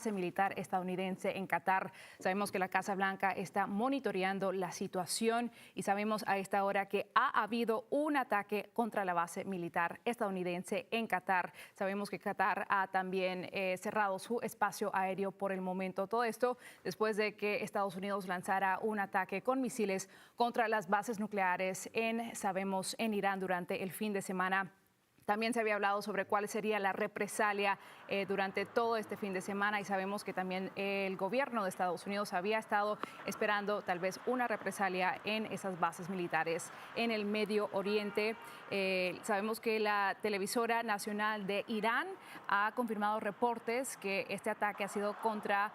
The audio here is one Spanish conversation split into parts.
base militar estadounidense en Qatar. Sabemos que la Casa Blanca está monitoreando la situación y sabemos a esta hora que ha habido un ataque contra la base militar estadounidense en Qatar. Sabemos que Qatar ha también cerrado su espacio aéreo por el momento. Todo esto después de que Estados Unidos lanzara un ataque con misiles contra las bases nucleares en Irán durante el fin de semana. También se había hablado sobre cuál sería la represalia durante todo este fin de semana y sabemos que también el gobierno de Estados Unidos había estado esperando tal vez una represalia en esas bases militares en el Medio Oriente. Sabemos que la televisora nacional de Irán ha confirmado reportes que este ataque ha sido contra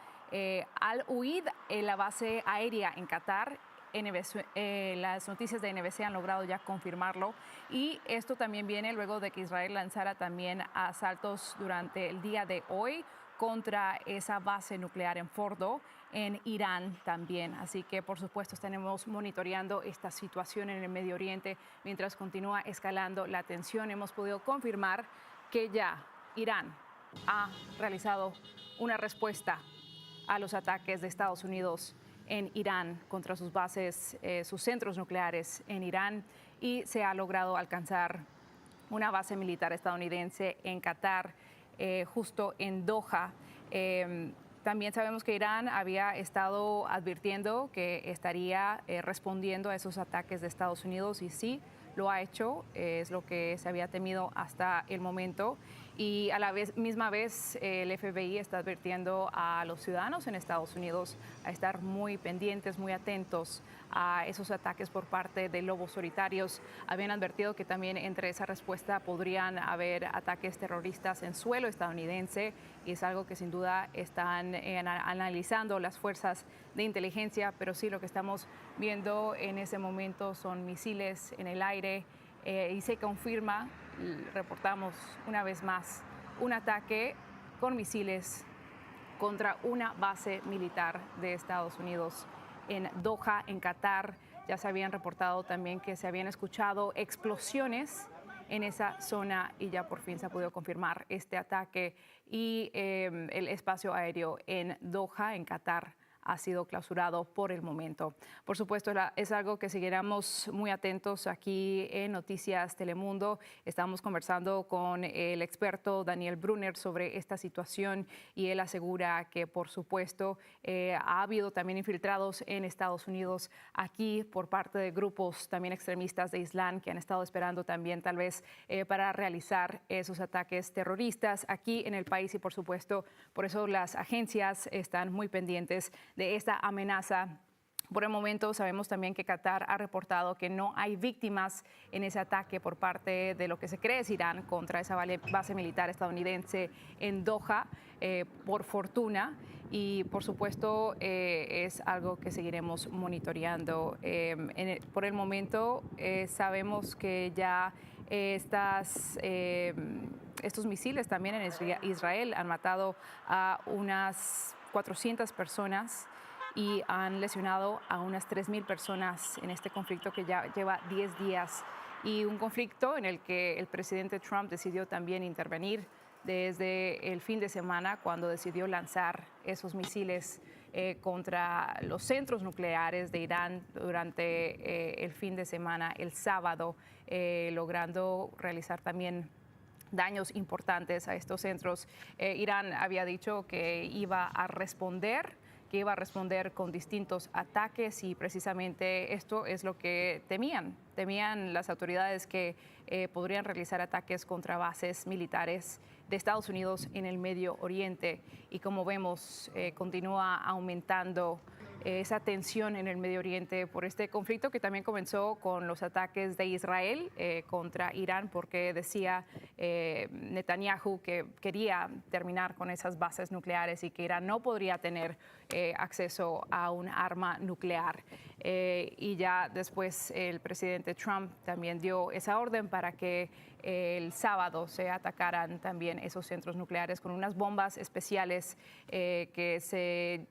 Al-Udeid, la base aérea en Qatar. Las noticias de NBC han logrado ya confirmarlo y esto también viene luego de que Israel lanzara también asaltos durante el día de hoy contra esa base nuclear en Fordo, en Irán también. Así que, por supuesto, estaremos monitoreando esta situación en el Medio Oriente mientras continúa escalando la tensión. Hemos podido confirmar que ya Irán ha realizado una respuesta a los ataques de Estados Unidos en Irán contra sus bases, sus centros nucleares en Irán, y se ha logrado alcanzar una base militar estadounidense en Qatar, justo en Doha. También sabemos que Irán había estado advirtiendo que estaría respondiendo a esos ataques de Estados Unidos y sí, lo ha hecho, es lo que se había temido hasta el momento. Y a la misma vez el FBI está advirtiendo a los ciudadanos en Estados Unidos a estar muy pendientes, muy atentos a esos ataques por parte de lobos solitarios. Habían advertido que también entre esa respuesta podrían haber ataques terroristas en suelo estadounidense y es algo que sin duda están analizando las fuerzas de inteligencia, pero sí lo que estamos viendo en ese momento son misiles en el aire y se confirma, reportamos una vez más, un ataque con misiles contra una base militar de Estados Unidos en Doha, en Qatar. Ya se habían reportado también que se habían escuchado explosiones en esa zona y ya por fin se ha podido confirmar este ataque y el espacio aéreo en Doha, en Qatar, ha sido clausurado por el momento. Por supuesto, es algo que seguiremos muy atentos aquí en Noticias Telemundo. Estamos conversando con el experto Daniel Brunner sobre esta situación y él asegura que, por supuesto, ha habido también infiltrados en Estados Unidos aquí por parte de grupos también extremistas de Islam que han estado esperando también tal vez para realizar esos ataques terroristas aquí en el país y, por supuesto, por eso las agencias están muy pendientes de esta amenaza. Por el momento sabemos también que Qatar ha reportado que no hay víctimas en ese ataque por parte de lo que se cree es Irán contra esa base militar estadounidense en Doha, por fortuna, y por supuesto es algo que seguiremos monitoreando. Por el momento sabemos que ya estos misiles también en Israel han matado a unas 400 personas y han lesionado a unas 3.000 personas en este conflicto que ya lleva 10 días y un conflicto en el que el presidente Trump decidió también intervenir desde el fin de semana cuando decidió lanzar esos misiles contra los centros nucleares de Irán durante el fin de semana, el sábado, logrando realizar también daños importantes a estos centros. Irán había dicho que iba a responder con distintos ataques y precisamente esto es lo que temían las autoridades, que podrían realizar ataques contra bases militares de Estados Unidos en el Medio Oriente y como vemos continúa aumentando esa tensión en el Medio Oriente por este conflicto que también comenzó con los ataques de Israel contra Irán porque decía Netanyahu que quería terminar con esas bases nucleares y que Irán no podría tener acceso a un arma nuclear. Y ya después el presidente Trump también dio esa orden para que el sábado se atacaran también esos centros nucleares con unas bombas especiales que se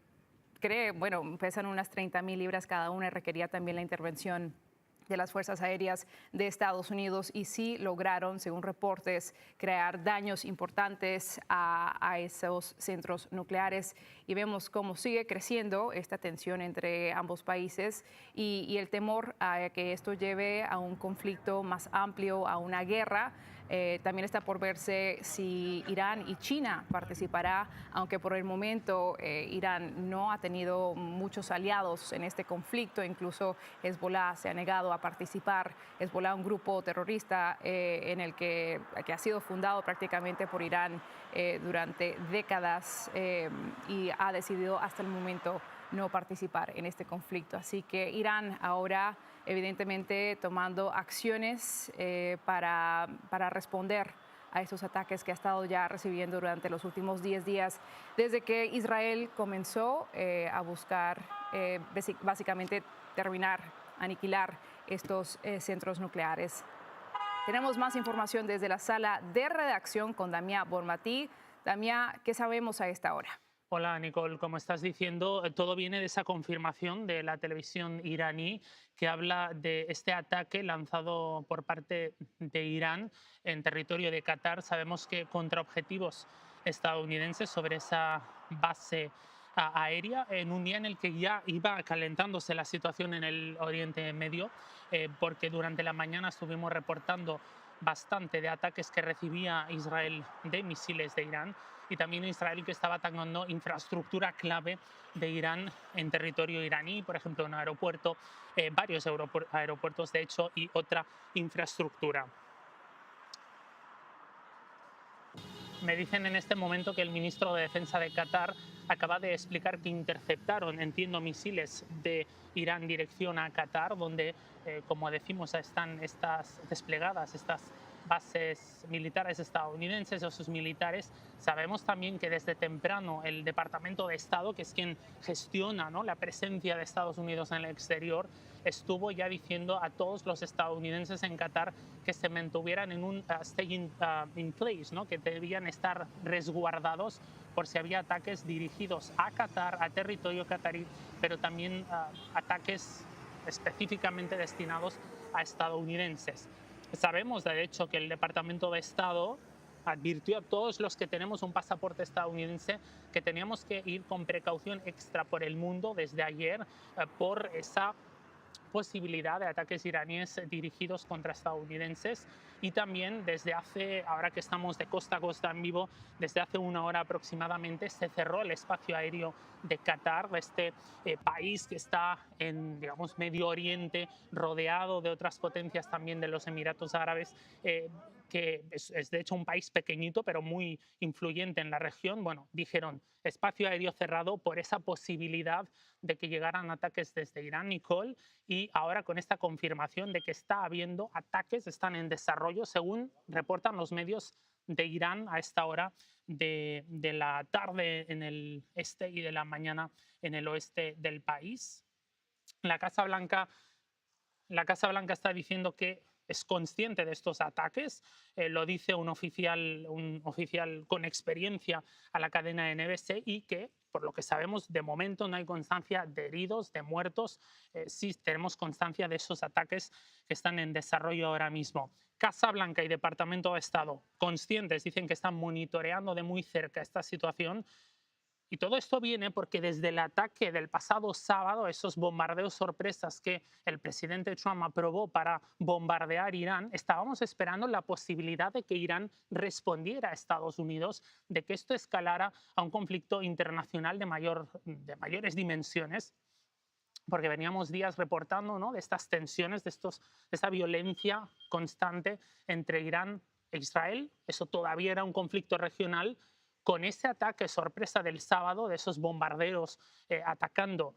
cree, pesan unas 30.000 libras cada una y requería también la intervención de las Fuerzas Aéreas de Estados Unidos y sí lograron, según reportes, crear daños importantes a esos centros nucleares y vemos cómo sigue creciendo esta tensión entre ambos países y el temor a que esto lleve a un conflicto más amplio, a una guerra. También está por verse si Irán y China participará, aunque por el momento Irán no ha tenido muchos aliados en este conflicto, incluso Hezbollah se ha negado a participar. Hezbollah, un grupo terrorista en el que ha sido fundado prácticamente por Irán durante décadas y ha decidido hasta el momento no participar en este conflicto. Así que Irán ahora evidentemente tomando acciones para responder a estos ataques que ha estado ya recibiendo durante los últimos 10 días, desde que Israel comenzó a buscar básicamente terminar, aniquilar estos centros nucleares. Tenemos más información desde la sala de redacción con Damia Bonmatí. Damia, ¿qué sabemos a esta hora? Hola Nicole, como estás diciendo, todo viene de esa confirmación de la televisión iraní que habla de este ataque lanzado por parte de Irán en territorio de Qatar. Sabemos que contra objetivos estadounidenses sobre esa base aérea en un día en el que ya iba calentándose la situación en el Oriente Medio, porque durante la mañana estuvimos reportando bastante de ataques que recibía Israel de misiles de Irán y también Israel que estaba atacando infraestructura clave de Irán en territorio iraní, por ejemplo, un aeropuerto, varios aeropuertos de hecho y otra infraestructura. Me dicen en este momento que el ministro de Defensa de Qatar acaba de explicar que interceptaron, entiendo, misiles de Irán dirección a Qatar, donde, como decimos, están desplegadas estas bases militares estadounidenses o sus militares. Sabemos también que desde temprano el Departamento de Estado, que es quien gestiona, ¿no?, la presencia de Estados Unidos en el exterior, estuvo ya diciendo a todos los estadounidenses en Qatar que se mantuvieran en un stay in place, ¿no?, que debían estar resguardados por si había ataques dirigidos a Qatar, a territorio qatarí, pero también ataques específicamente destinados a estadounidenses. Sabemos, de hecho, que el Departamento de Estado advirtió a todos los que tenemos un pasaporte estadounidense que teníamos que ir con precaución extra por el mundo desde ayer por esa posibilidad de ataques iraníes dirigidos contra estadounidenses y también desde ahora que estamos de costa a costa en vivo, desde hace una hora aproximadamente se cerró el espacio aéreo de Qatar, este país que está en, digamos, Medio Oriente, rodeado de otras potencias también de los Emiratos Árabes, que es de hecho un país pequeñito pero muy influyente en la región. Bueno, dijeron espacio aéreo cerrado por esa posibilidad de que llegaran ataques desde Irán, Nicole, y ahora con esta confirmación de que está habiendo ataques, están en desarrollo, según reportan los medios de Irán a esta hora de la tarde en el este y de la mañana en el oeste del país. La Casa Blanca está diciendo que es consciente de estos ataques, lo dice un oficial con experiencia a la cadena NBC y que, por lo que sabemos, de momento no hay constancia de heridos, de muertos. Sí tenemos constancia de esos ataques que están en desarrollo ahora mismo. Casa Blanca y Departamento de Estado, conscientes, dicen que están monitoreando de muy cerca esta situación. Y todo esto viene porque desde el ataque del pasado sábado, esos bombardeos sorpresas que el presidente Trump aprobó para bombardear Irán, estábamos esperando la posibilidad de que Irán respondiera a Estados Unidos, de que esto escalara a un conflicto internacional de mayores dimensiones, porque veníamos días reportando, ¿no?, de estas tensiones, de esta violencia constante entre Irán e Israel. Eso todavía era un conflicto regional. Con ese ataque sorpresa del sábado, de esos bombarderos atacando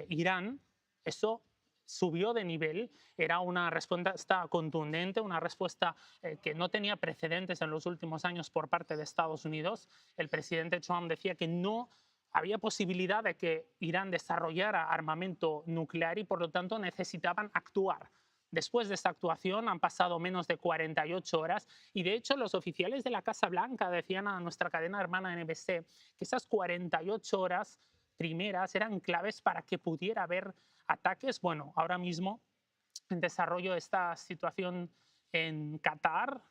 Irán, eso subió de nivel, era una respuesta contundente, una respuesta que no tenía precedentes en los últimos años por parte de Estados Unidos. El presidente Trump decía que no había posibilidad de que Irán desarrollara armamento nuclear y por lo tanto necesitaban actuar. Después de esta actuación han pasado menos de 48 horas y de hecho los oficiales de la Casa Blanca decían a nuestra cadena hermana NBC que esas 48 horas primeras eran claves para que pudiera haber ataques. Bueno, ahora mismo en desarrollo esta situación en Qatar,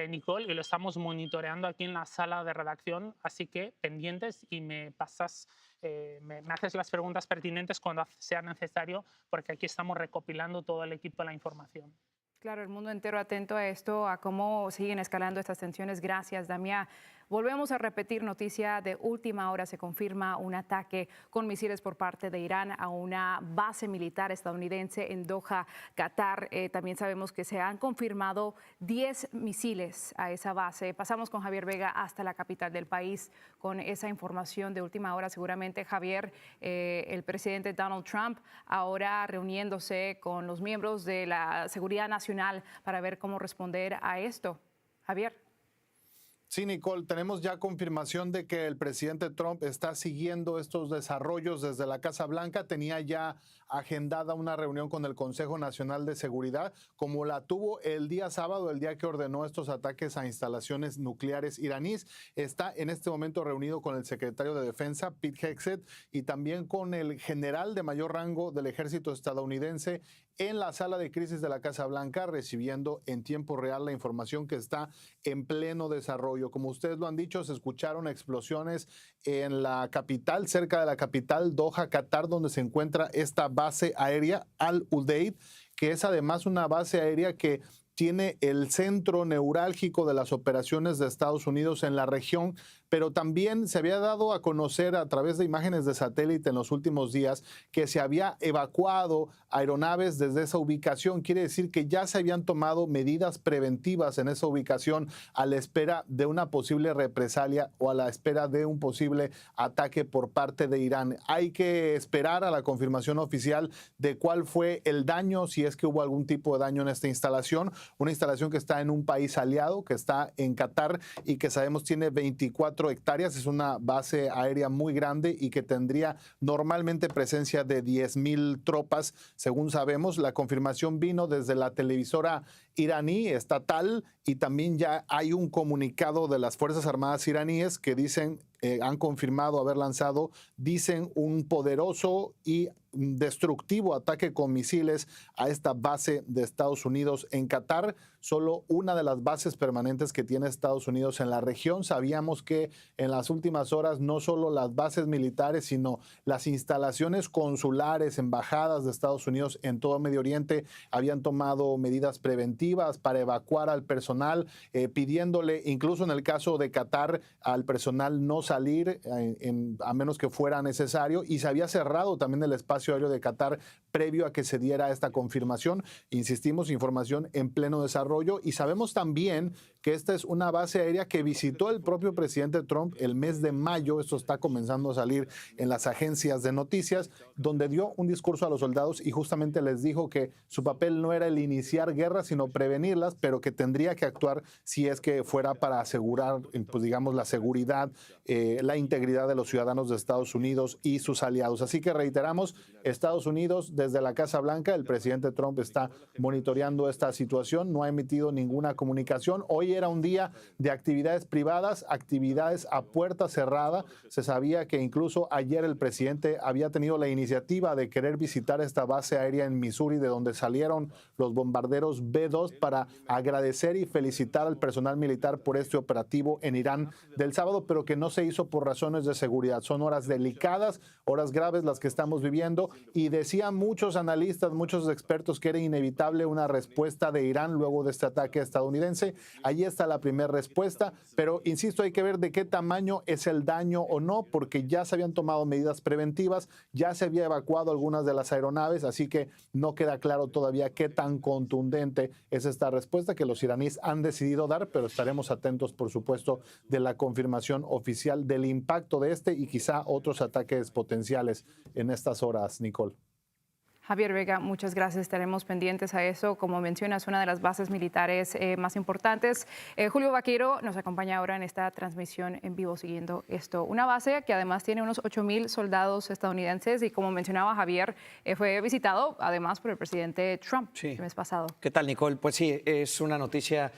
Nicole, y lo estamos monitoreando aquí en la sala de redacción, así que pendientes y me haces las preguntas pertinentes cuando sea necesario, porque aquí estamos recopilando todo el equipo la información. Claro, el mundo entero atento a esto, a cómo siguen escalando estas tensiones. Gracias, Damián. Volvemos a repetir noticia de última hora. Se confirma un ataque con misiles por parte de Irán a una base militar estadounidense en Doha, Qatar. También sabemos que se han confirmado 10 misiles a esa base. Pasamos con Javier Vega hasta la capital del país con esa información de última hora. Seguramente, Javier, el presidente Donald Trump ahora reuniéndose con los miembros de la Seguridad Nacional para ver cómo responder a esto. Javier. Sí, Nicole, tenemos ya confirmación de que el presidente Trump está siguiendo estos desarrollos desde la Casa Blanca. Tenía ya agendada una reunión con el Consejo Nacional de Seguridad, como la tuvo el día sábado, el día que ordenó estos ataques a instalaciones nucleares iraníes. Está en este momento reunido con el secretario de Defensa, Pete Hegseth, y también con el general de mayor rango del ejército estadounidense en la sala de crisis de la Casa Blanca, recibiendo en tiempo real la información que está en pleno desarrollo. Como ustedes lo han dicho, se escucharon explosiones en la capital, cerca de la capital, Doha, Qatar, donde se encuentra esta base aérea Al Udeid, que es además una base aérea que tiene el centro neurálgico de las operaciones de Estados Unidos en la región, pero también se había dado a conocer a través de imágenes de satélite en los últimos días que se había evacuado aeronaves desde esa ubicación. Quiere decir que ya se habían tomado medidas preventivas en esa ubicación a la espera de una posible represalia o a la espera de un posible ataque por parte de Irán. Hay que esperar a la confirmación oficial de cuál fue el daño, si es que hubo algún tipo de daño en esta instalación. Una instalación que está en un país aliado, que está en Qatar y que sabemos tiene 24 hectáreas. Es una base aérea muy grande y que tendría normalmente presencia de 10,000 tropas. Según sabemos, la confirmación vino desde la televisora iraní estatal y también ya hay un comunicado de las Fuerzas Armadas iraníes que dicen, han confirmado haber lanzado, dicen, un poderoso y destructivo ataque con misiles a esta base de Estados Unidos en Qatar, solo una de las bases permanentes que tiene Estados Unidos en la región. Sabíamos que en las últimas horas no solo las bases militares, sino las instalaciones consulares, embajadas de Estados Unidos en todo Medio Oriente habían tomado medidas preventivas para evacuar al personal, pidiéndole, incluso en el caso de Qatar, al personal no salir a menos que fuera necesario, y se había cerrado también el espacio aéreo de Qatar previo a que se diera esta confirmación. Insistimos, información en pleno desarrollo, y sabemos también que esta es una base aérea que visitó el propio presidente Trump el mes de mayo. Esto está comenzando a salir en las agencias de noticias, donde dio un discurso a los soldados y justamente les dijo que su papel no era el iniciar guerras, sino prevenirlas, pero que tendría que actuar si es que fuera para asegurar, pues digamos, la seguridad, la integridad de los ciudadanos de Estados Unidos y sus aliados. Así que reiteramos, Estados Unidos, desde la Casa Blanca, el presidente Trump está monitoreando esta situación, no ha emitido ninguna comunicación. Hoy era un día de actividades privadas, actividades a puerta cerrada. Se sabía que incluso ayer el presidente había tenido la iniciativa de querer visitar esta base aérea en Missouri, de donde salieron los bombarderos B-2, para agradecer y felicitar al personal militar por este operativo en Irán del sábado, pero que no se hizo por razones de seguridad. Son horas delicadas, horas graves las que estamos viviendo, y decían muchos analistas, muchos expertos, que era inevitable una respuesta de Irán luego de este ataque estadounidense. Ahí está la primera respuesta, pero insisto, hay que ver de qué tamaño es el daño o no, porque ya se habían tomado medidas preventivas, ya se había evacuado algunas de las aeronaves, así que no queda claro todavía qué tan contundente es esta respuesta que los iraníes han decidido dar, pero estaremos atentos, por supuesto, de la confirmación oficial del impacto de este y quizá otros ataques potenciales en estas horas, Nicole. Javier Vega, muchas gracias. Estaremos pendientes a eso. Como mencionas, una de las bases militares más importantes. Julio Vaquero nos acompaña ahora en esta transmisión en vivo siguiendo esto. Una base que además tiene unos 8,000 soldados estadounidenses y, como mencionaba Javier, fue visitado además por el presidente Trump el mes pasado. ¿Qué tal, Nicole? Pues sí, es una noticia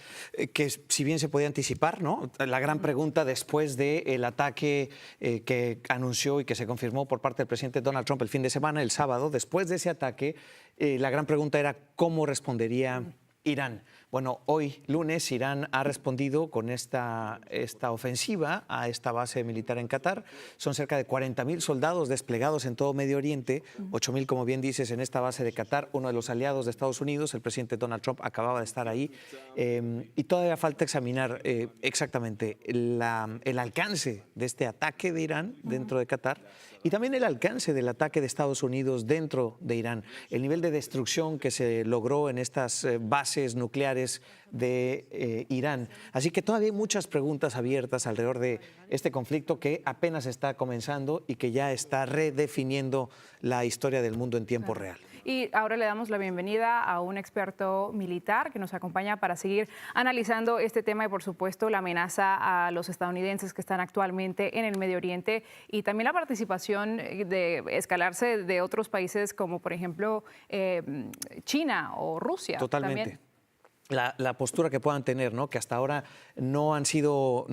que, si bien se podía anticipar, ¿no? La gran pregunta después del ataque que anunció y que se confirmó por parte del presidente Donald Trump el fin de semana, el sábado, después de ese ataque, la gran pregunta era cómo respondería Irán. Bueno, hoy, lunes, Irán ha respondido con esta ofensiva a esta base militar en Qatar. Son cerca de 40.000 soldados desplegados en todo Medio Oriente, 8.000, como bien dices, en esta base de Qatar, uno de los aliados de Estados Unidos. El presidente Donald Trump acababa de estar ahí. Y todavía falta examinar exactamente el alcance de este ataque de Irán dentro de Qatar y también el alcance del ataque de Estados Unidos dentro de Irán, el nivel de destrucción que se logró en estas bases nucleares de Irán. Así que todavía hay muchas preguntas abiertas alrededor de este conflicto que apenas está comenzando y que ya está redefiniendo la historia del mundo en tiempo real. Y ahora le damos la bienvenida a un experto militar que nos acompaña para seguir analizando este tema y, por supuesto, la amenaza a los estadounidenses que están actualmente en el Medio Oriente y también la participación de escalarse de otros países como, por ejemplo, China o Rusia. Totalmente. También. La postura que puedan tener, ¿no? Que hasta ahora no han sido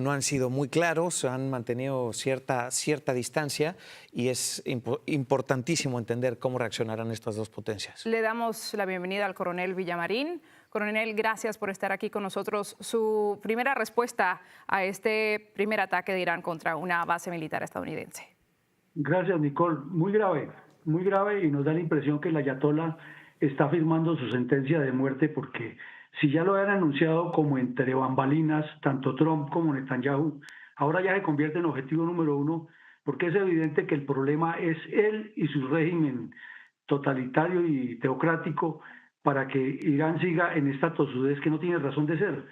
muy claros, han mantenido cierta distancia y es importantísimo entender cómo reaccionarán estas dos potencias. Le damos la bienvenida al coronel Villamarín. Coronel, gracias por estar aquí con nosotros. Su primera respuesta a este primer ataque de Irán contra una base militar estadounidense. Gracias, Nicole. Muy grave y nos da la impresión que el ayatolá está firmando su sentencia de muerte porque si ya lo habían anunciado como entre bambalinas, tanto Trump como Netanyahu, ahora ya se convierte en objetivo número uno, porque es evidente que el problema es él y su régimen totalitario y teocrático para que Irán siga en esta tosudez que no tiene razón de ser,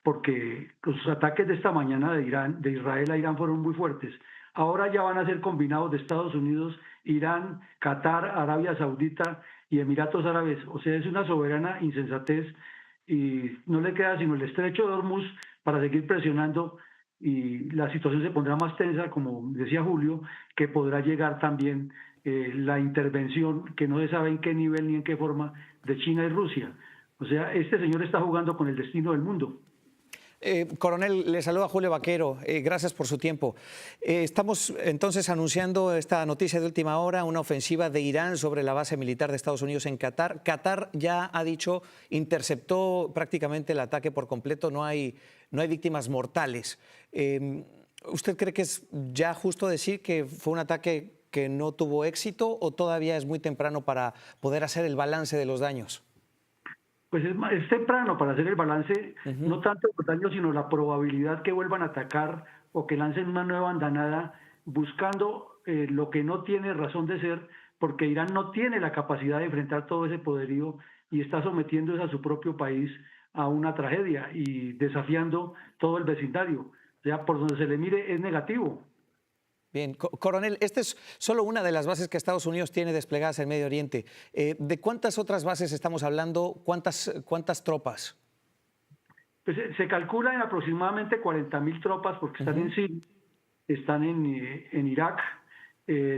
porque los ataques de esta mañana de Israel a Irán fueron muy fuertes. Ahora ya van a ser combinados de Estados Unidos, Irán, Qatar, Arabia Saudita y Emiratos Árabes. O sea, es una soberana insensatez y no le queda sino el estrecho de Hormuz para seguir presionando y la situación se pondrá más tensa, como decía Julio, que podrá llegar también la intervención, que no se sabe en qué nivel ni en qué forma, de China y Rusia. O sea, este señor está jugando con el destino del mundo. Coronel, le saluda Julio Vaquero. Gracias por su tiempo. Estamos entonces anunciando esta noticia de última hora, una ofensiva de Irán sobre la base militar de Estados Unidos en Qatar. Qatar ya ha dicho, interceptó prácticamente el ataque por completo, no hay víctimas mortales. ¿Usted cree que es ya justo decir que fue un ataque que no tuvo éxito o todavía es muy temprano para poder hacer el balance de los daños? Pues es temprano para hacer el balance, no tanto los daños, sino la probabilidad que vuelvan a atacar o que lancen una nueva andanada buscando lo que no tiene razón de ser, porque Irán no tiene la capacidad de enfrentar todo ese poderío y está sometiendo a su propio país a una tragedia y desafiando todo el vecindario. O sea, por donde se le mire es negativo. Bien, coronel, esta es solo una de las bases que Estados Unidos tiene desplegadas en Medio Oriente. ¿De cuántas otras bases estamos hablando? ¿Cuántas tropas? Pues se calcula en aproximadamente 40.000 tropas porque están en Siria, están en Irak,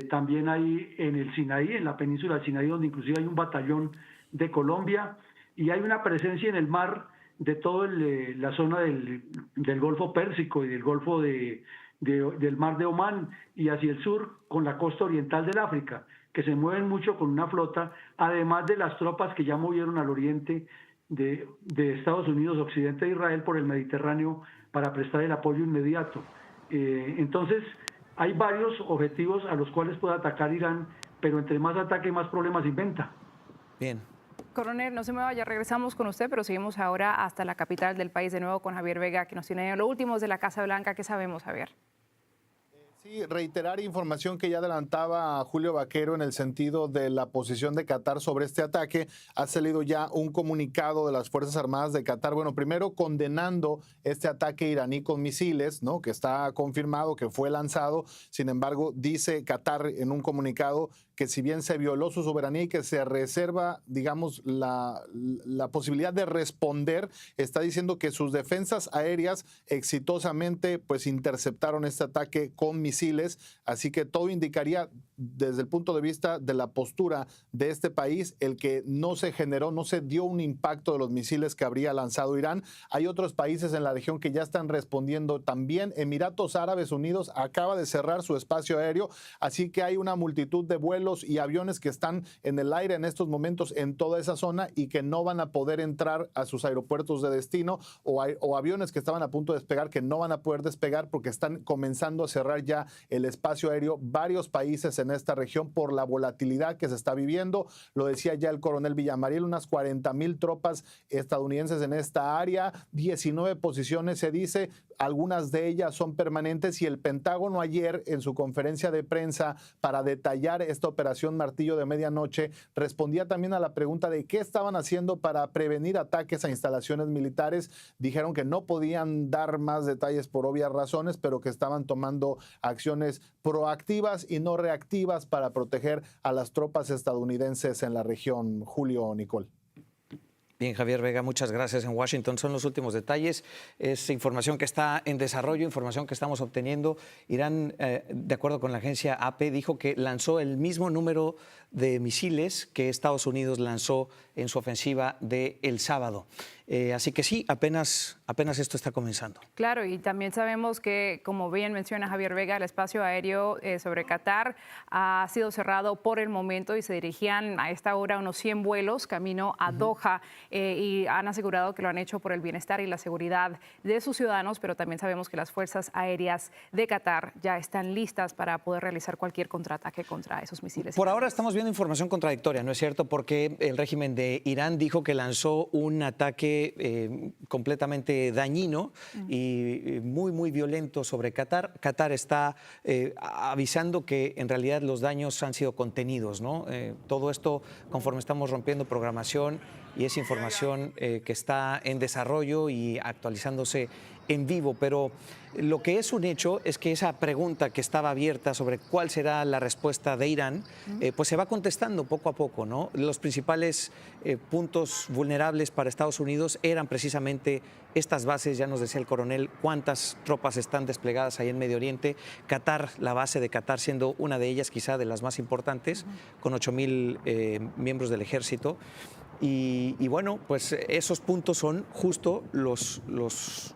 también hay en el Sinaí, en la península del Sinaí, donde inclusive hay un batallón de Colombia y hay una presencia en el mar de toda la zona del Golfo Pérsico y del Golfo del Mar de Omán y hacia el sur con la costa oriental del África, que se mueven mucho con una flota, además de las tropas que ya movieron al oriente de Estados Unidos, occidente de Israel, por el Mediterráneo para prestar el apoyo inmediato. Entonces, hay varios objetivos a los cuales puede atacar Irán, pero entre más ataque, más problemas inventa. Bien. Coronel, no se me vaya, regresamos con usted, pero seguimos ahora hasta la capital del país de nuevo con Javier Vega, que nos tiene lo último de la Casa Blanca. ¿Qué sabemos, Javier? Sí, reiterar información que ya adelantaba Julio Vaquero en el sentido de la posición de Qatar sobre este ataque. Ha salido ya un comunicado de las Fuerzas Armadas de Qatar, bueno, primero condenando este ataque iraní con misiles, ¿no? Que está confirmado que fue lanzado. Sin embargo, dice Qatar en un comunicado que si bien se violó su soberanía y que se reserva, digamos, la posibilidad de responder, está diciendo que sus defensas aéreas exitosamente pues interceptaron este ataque con misiles, así que todo indicaría desde el punto de vista de la postura de este país, el que no se generó, no se dio un impacto de los misiles que habría lanzado Irán. Hay otros países en la región que ya están respondiendo también. Emiratos Árabes Unidos acaba de cerrar su espacio aéreo, así que hay una multitud de vuelos y aviones que están en el aire en estos momentos en toda esa zona y que no van a poder entrar a sus aeropuertos de destino, o aviones que estaban a punto de despegar que no van a poder despegar porque están comenzando a cerrar ya el espacio aéreo varios países en esta región por la volatilidad que se está viviendo. Lo decía ya el coronel Villamariel, unas 40,000 tropas estadounidenses en esta área, 19 posiciones se dice, algunas de ellas son permanentes, y el Pentágono ayer en su conferencia de prensa para detallar esta operación Martillo de Medianoche respondía también a la pregunta de qué estaban haciendo para prevenir ataques a instalaciones militares. Dijeron que no podían dar más detalles por obvias razones, pero que estaban tomando acciones proactivas y no reactivas para proteger a las tropas estadounidenses en la región. Julio, Nicole. Bien, Javier Vega, muchas gracias. En Washington son los últimos detalles. Es información que está en desarrollo, información que estamos obteniendo. Irán, de acuerdo con la agencia AP, dijo que lanzó el mismo número de misiles que Estados Unidos lanzó en su ofensiva del sábado. Así que sí, apenas esto está comenzando. Claro, y también sabemos que, como bien menciona Javier Vega, el espacio aéreo sobre Qatar ha sido cerrado por el momento y se dirigían a esta hora unos 100 vuelos camino a Doha, y han asegurado que lo han hecho por el bienestar y la seguridad de sus ciudadanos, pero también sabemos que las fuerzas aéreas de Qatar ya están listas para poder realizar cualquier contraataque contra esos misiles. Por ahora estamos viendo información contradictoria, ¿no es cierto? Porque el régimen de Irán dijo que lanzó un ataque completamente dañino y muy violento sobre Qatar. Qatar está avisando que en realidad los daños han sido contenidos, ¿no? Todo esto conforme estamos rompiendo programación, y es información que está en desarrollo y actualizándose en vivo, pero lo que es un hecho es que esa pregunta que estaba abierta sobre cuál será la respuesta de Irán, pues se va contestando poco a poco, ¿no? Los principales puntos vulnerables para Estados Unidos eran precisamente estas bases. Ya nos decía el coronel cuántas tropas están desplegadas ahí en Medio Oriente. Qatar, la base de Qatar siendo una de ellas, quizá de las más importantes, con 8,000 miembros del ejército. Y bueno, pues esos puntos son justo los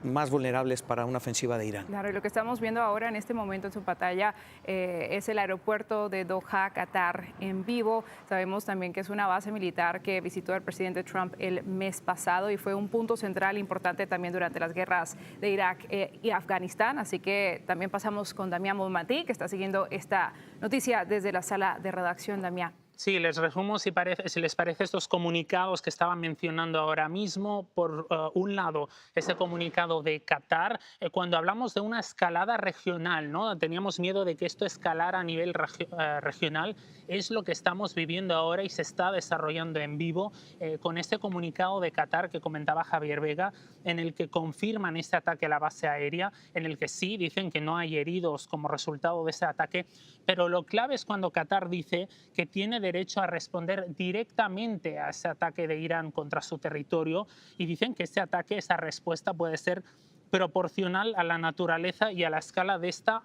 más vulnerables para una ofensiva de Irán. Claro, y lo que estamos viendo ahora en este momento en su pantalla es el aeropuerto de Doha, Qatar, en vivo. Sabemos también que es una base militar que visitó el presidente Trump el mes pasado y fue un punto central importante también durante las guerras de Irak y Afganistán. Así que también pasamos con Damián Bonmatí, que está siguiendo esta noticia desde la sala de redacción. Damián. Sí, les resumo si les parece estos comunicados que estaban mencionando ahora mismo. Por un lado, ese comunicado de Qatar, cuando hablamos de una escalada regional, ¿no? Teníamos miedo de que esto escalara a nivel regional, es lo que estamos viviendo ahora y se está desarrollando en vivo con este comunicado de Qatar que comentaba Javier Vega, en el que confirman este ataque a la base aérea, en el que sí dicen que no hay heridos como resultado de ese ataque, pero lo clave es cuando Qatar dice que tiene derecho a responder directamente a ese ataque de Irán contra su territorio, y dicen que este ataque, esa respuesta puede ser proporcional a la naturaleza y a la escala de esta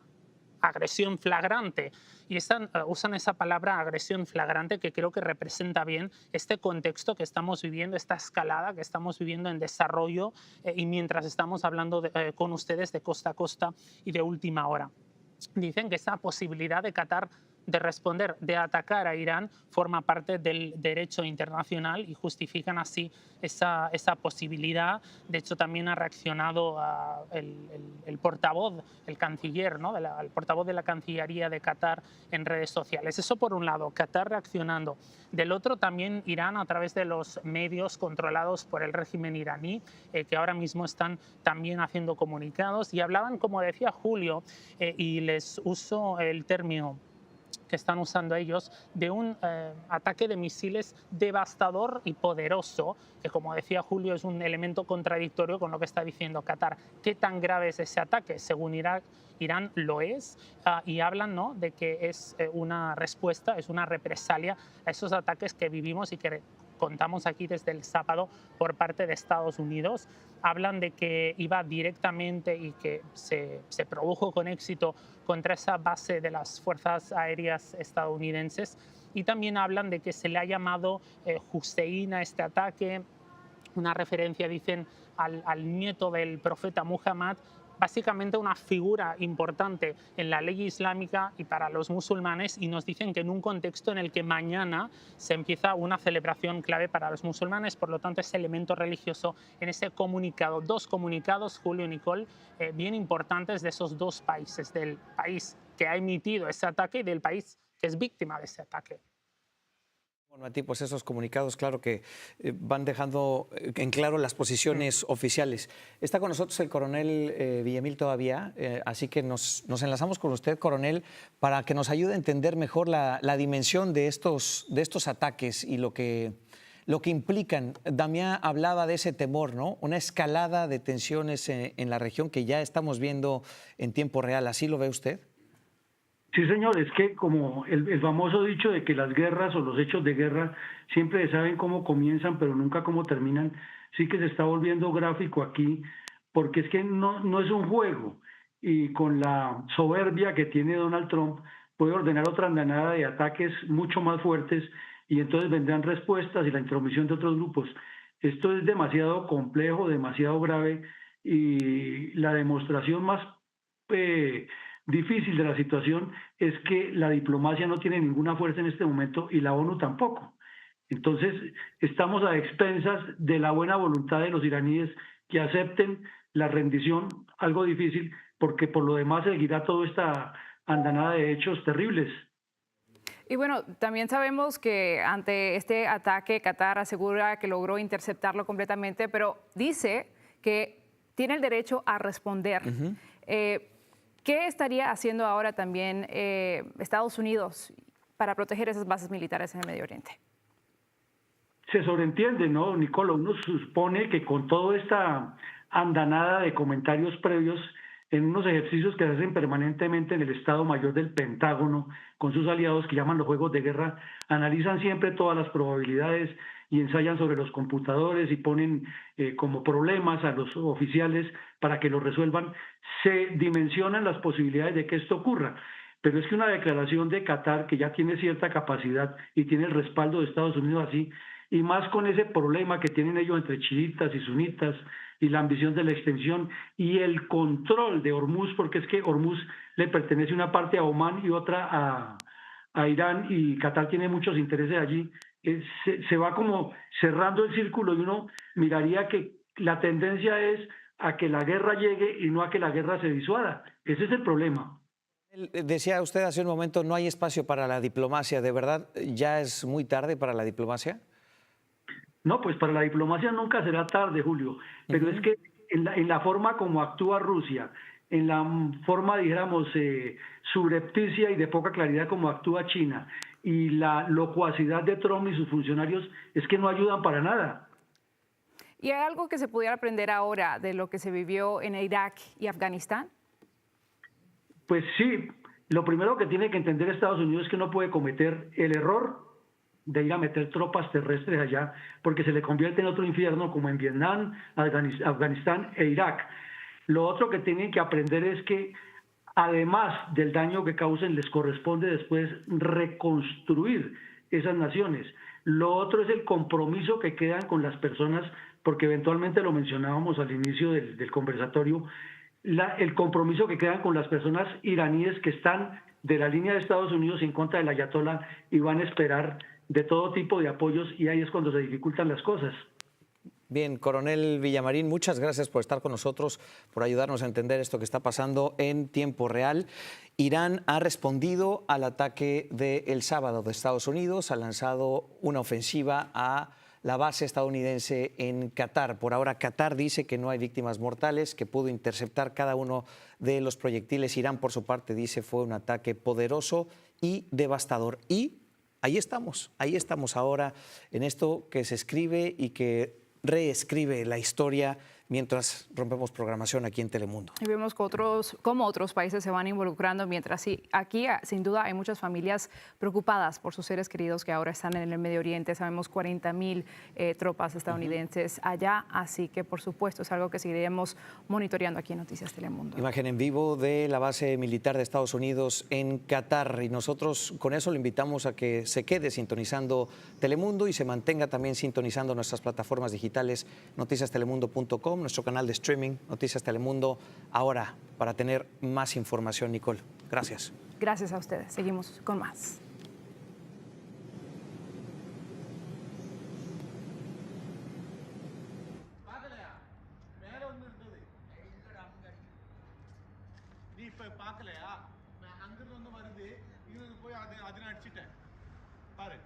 agresión flagrante. Y usan esa palabra agresión flagrante, que creo que representa bien este contexto que estamos viviendo, esta escalada que estamos viviendo en desarrollo, y mientras estamos hablando con ustedes de costa a costa y de última hora. Dicen que esa posibilidad de Qatar de responder, de atacar a Irán, forma parte del derecho internacional y justifican así esa posibilidad. De hecho, también ha reaccionado el portavoz, el canciller, ¿no? El portavoz de la Cancillería de Qatar en redes sociales. Eso por un lado, Qatar reaccionando. Del otro, también Irán, a través de los medios controlados por el régimen iraní, que ahora mismo están también haciendo comunicados y hablaban, como decía Julio, y les uso el término que están usando ellos, de un ataque de misiles devastador y poderoso, que, como decía Julio, es un elemento contradictorio con lo que está diciendo Qatar. ¿Qué tan grave es ese ataque? Según Irán lo es, y hablan, ¿no?, de que es una respuesta, es una represalia a esos ataques que vivimos y que contamos aquí desde el sábado por parte de Estados Unidos. Hablan de que iba directamente y que se produjo con éxito contra esa base de las Fuerzas Aéreas estadounidenses, y también hablan de que se le ha llamado Hussein a este ataque, una referencia, dicen, al nieto del profeta Muhammad, básicamente una figura importante en la ley islámica y para los musulmanes, y nos dicen que en un contexto en el que mañana se empieza una celebración clave para los musulmanes, por lo tanto ese elemento religioso en ese comunicado. Dos comunicados, Julio y Nicole, bien importantes de esos dos países, del país que ha emitido ese ataque y del país que es víctima de ese ataque. Bueno, a ti, pues esos comunicados, claro que van dejando en claro las posiciones oficiales. Está con nosotros el coronel Villamil todavía, así que nos enlazamos con usted, coronel, para que nos ayude a entender mejor la dimensión de estos ataques y lo que implican. Damián hablaba de ese temor, ¿no? Una escalada de tensiones en la región que ya estamos viendo en tiempo real. ¿Así lo ve usted? Sí, señor, es que como el famoso dicho de que las guerras o los hechos de guerra siempre saben cómo comienzan, pero nunca cómo terminan, sí que se está volviendo gráfico aquí, porque es que no es un juego, y con la soberbia que tiene Donald Trump puede ordenar otra andanada de ataques mucho más fuertes, y entonces vendrán respuestas y la intromisión de otros grupos. Esto es demasiado complejo, demasiado grave, y la demostración más difícil de la situación es que la diplomacia no tiene ninguna fuerza en este momento y la ONU tampoco. Entonces, estamos a expensas de la buena voluntad de los iraníes que acepten la rendición, algo difícil, porque por lo demás seguirá toda esta andanada de hechos terribles. Y bueno, también sabemos que ante este ataque, Qatar asegura que logró interceptarlo completamente, pero dice que tiene el derecho a responder. ¿Qué estaría haciendo ahora también Estados Unidos para proteger esas bases militares en el Medio Oriente? Se sobreentiende, ¿no, Nicola? Uno supone que con toda esta andanada de comentarios previos en unos ejercicios que se hacen permanentemente en el Estado Mayor del Pentágono con sus aliados, que llaman los juegos de guerra, analizan siempre todas las probabilidades y ensayan sobre los computadores y ponen como problemas a los oficiales para que lo resuelvan. Se dimensionan las posibilidades de que esto ocurra, pero es que una declaración de Qatar, que ya tiene cierta capacidad y tiene el respaldo de Estados Unidos así, y más con ese problema que tienen ellos entre chiitas y sunitas y la ambición de la extensión y el control de Hormuz, porque es que Hormuz le pertenece una parte a Omán y otra a Irán, y Qatar tiene muchos intereses allí. Se va como cerrando el círculo, y uno miraría que la tendencia es a que la guerra llegue y no a que la guerra se disuada. Ese es el problema. Decía usted hace un momento, no hay espacio para la diplomacia. ¿De verdad ya es muy tarde para la diplomacia? No, pues para la diplomacia nunca será tarde, Julio, pero es que en la forma como actúa Rusia, en la forma, dijéramos, subrepticia y de poca claridad como actúa China, y la locuacidad de Trump y sus funcionarios, es que no ayudan para nada. ¿Y hay algo que se pudiera aprender ahora de lo que se vivió en Irak y Afganistán? Pues sí, lo primero que tiene que entender Estados Unidos es que no puede cometer el error de ir a meter tropas terrestres allá, porque se le convierte en otro infierno como en Vietnam, Afganistán e Irak. Lo otro que tienen que aprender es que además del daño que causen, les corresponde después reconstruir esas naciones. Lo otro es el compromiso que quedan con las personas, porque eventualmente lo mencionábamos al inicio del conversatorio, el compromiso que quedan con las personas iraníes que están de la línea de Estados Unidos en contra del ayatolá y van a esperar de todo tipo de apoyos, y ahí es cuando se dificultan las cosas. Bien, coronel Villamarín, muchas gracias por estar con nosotros, por ayudarnos a entender esto que está pasando en tiempo real. Irán ha respondido al ataque del sábado de Estados Unidos, ha lanzado una ofensiva a la base estadounidense en Qatar. Por ahora, Qatar dice que no hay víctimas mortales, que pudo interceptar cada uno de los proyectiles. Irán, por su parte, dice fue un ataque poderoso y devastador. Y ahí estamos ahora en esto que se escribe y que reescribe la historia mientras rompemos programación aquí en Telemundo. Y vemos que cómo otros países se van involucrando, mientras sí, aquí sin duda hay muchas familias preocupadas por sus seres queridos que ahora están en el Medio Oriente. Sabemos 40.000 tropas estadounidenses allá, así que por supuesto es algo que seguiremos monitoreando aquí en Noticias Telemundo. Imagen en vivo de la base militar de Estados Unidos en Qatar, y nosotros con eso le invitamos a que se quede sintonizando Telemundo y se mantenga también sintonizando nuestras plataformas digitales, noticiastelemundo.com, nuestro canal de streaming, Noticias Telemundo, ahora para tener más información. Nicole, gracias. Gracias a ustedes. Seguimos con más. நீ இப்ப பார்க்கலையா நான் அங்கிருந்து வருது இவனுக்கு போய் அதை அடிச்சிட்டேன் பாரு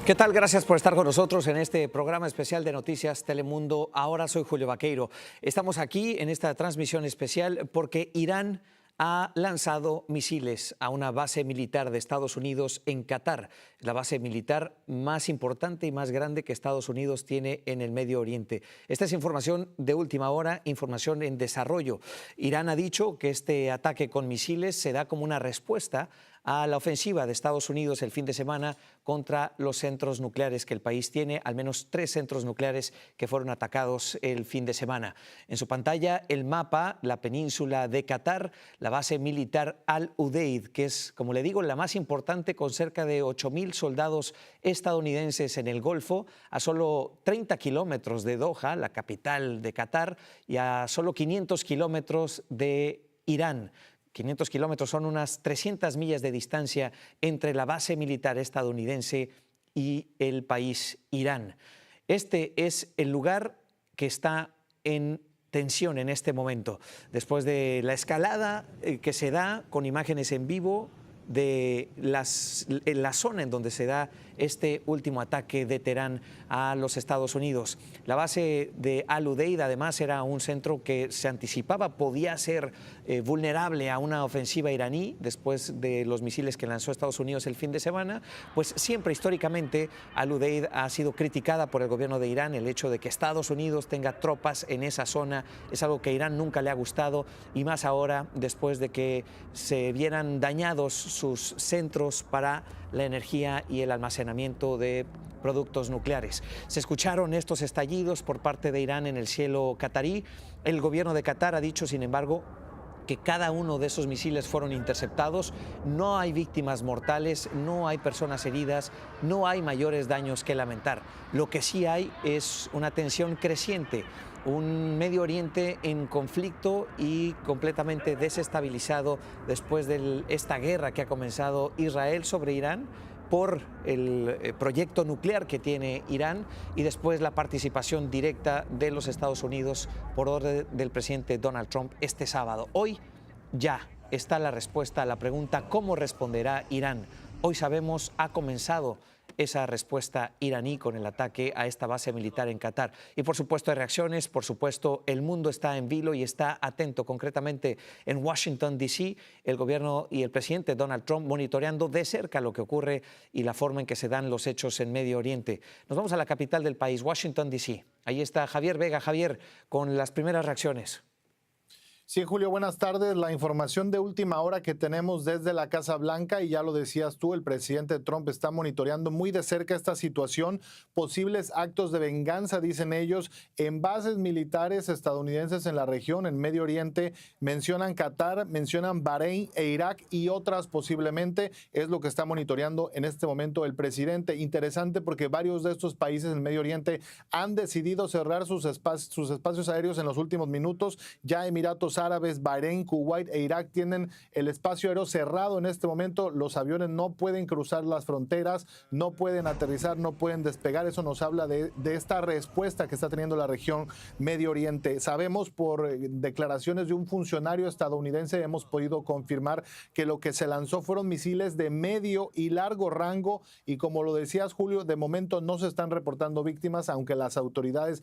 ¿Qué tal? Gracias por estar con nosotros en este programa especial de Noticias Telemundo. Ahora soy Julio Vaqueiro. Estamos aquí en esta transmisión especial porque Irán ha lanzado misiles a una base militar de Estados Unidos en Qatar, la base militar más importante y más grande que Estados Unidos tiene en el Medio Oriente. Esta es información de última hora, información en desarrollo. Irán ha dicho que este ataque con misiles se da como una respuesta a la ofensiva de Estados Unidos el fin de semana contra los centros nucleares que el país tiene, al menos 3 centros nucleares que fueron atacados el fin de semana. En su pantalla el mapa, la península de Qatar, la base militar Al-Udeid, que es, como le digo, la más importante, con cerca de 8.000 soldados estadounidenses en el Golfo, a solo 30 kilómetros de Doha, la capital de Qatar, y a solo 500 kilómetros de Irán. 500 kilómetros son unas 300 millas de distancia entre la base militar estadounidense y el país Irán. Este es el lugar que está en tensión en este momento, después de la escalada que se da con imágenes en vivo de la zona en donde se da este último ataque de Teherán a los Estados Unidos. La base de Al-Udeid además era un centro que se anticipaba podía ser vulnerable a una ofensiva iraní después de los misiles que lanzó Estados Unidos el fin de semana. Pues siempre históricamente Al-Udeid ha sido criticada por el gobierno de Irán. El hecho de que Estados Unidos tenga tropas en esa zona es algo que a Irán nunca le ha gustado, y más ahora después de que se vieran dañados sus centros para la energía y el almacenamiento de productos nucleares. Se escucharon estos estallidos por parte de Irán en el cielo catarí. El gobierno de Qatar ha dicho, sin embargo, que cada uno de esos misiles fueron interceptados. No hay víctimas mortales, no hay personas heridas, no hay mayores daños que lamentar. Lo que sí hay es una tensión creciente, un Medio Oriente en conflicto y completamente desestabilizado después de esta guerra que ha comenzado Israel sobre Irán por el proyecto nuclear que tiene Irán, y después la participación directa de los Estados Unidos por orden del presidente Donald Trump este sábado. Hoy ya está la respuesta a la pregunta ¿cómo responderá Irán? Hoy sabemos, ha comenzado esa respuesta iraní con el ataque a esta base militar en Qatar. Y por supuesto hay reacciones, por supuesto el mundo está en vilo y está atento, concretamente en Washington, D.C., el gobierno y el presidente Donald Trump monitoreando de cerca lo que ocurre y la forma en que se dan los hechos en Medio Oriente. Nos vamos a la capital del país, Washington, D.C. Ahí está Javier Vega. Javier, con las primeras reacciones. Sí, Julio, buenas tardes. La información de última hora que tenemos desde la Casa Blanca, y ya lo decías tú, el presidente Trump está monitoreando muy de cerca esta situación, posibles actos de venganza, dicen ellos, en bases militares estadounidenses en la región, en Medio Oriente. Mencionan Qatar, mencionan Bahrein e Irak y otras posiblemente. Es lo que está monitoreando en este momento el presidente. Interesante porque varios de estos países en Medio Oriente han decidido cerrar sus espacios aéreos en los últimos minutos. Ya Emiratos Árabes, Bahrein, Kuwait e Irak tienen el espacio aéreo cerrado en este momento. Los aviones no pueden cruzar las fronteras, no pueden aterrizar, no pueden despegar. Eso nos habla de esta respuesta que está teniendo la región Medio Oriente. Sabemos por declaraciones de un funcionario estadounidense, hemos podido confirmar que lo que se lanzó fueron misiles de medio y largo rango, y como lo decías, Julio, de momento no se están reportando víctimas, aunque las autoridades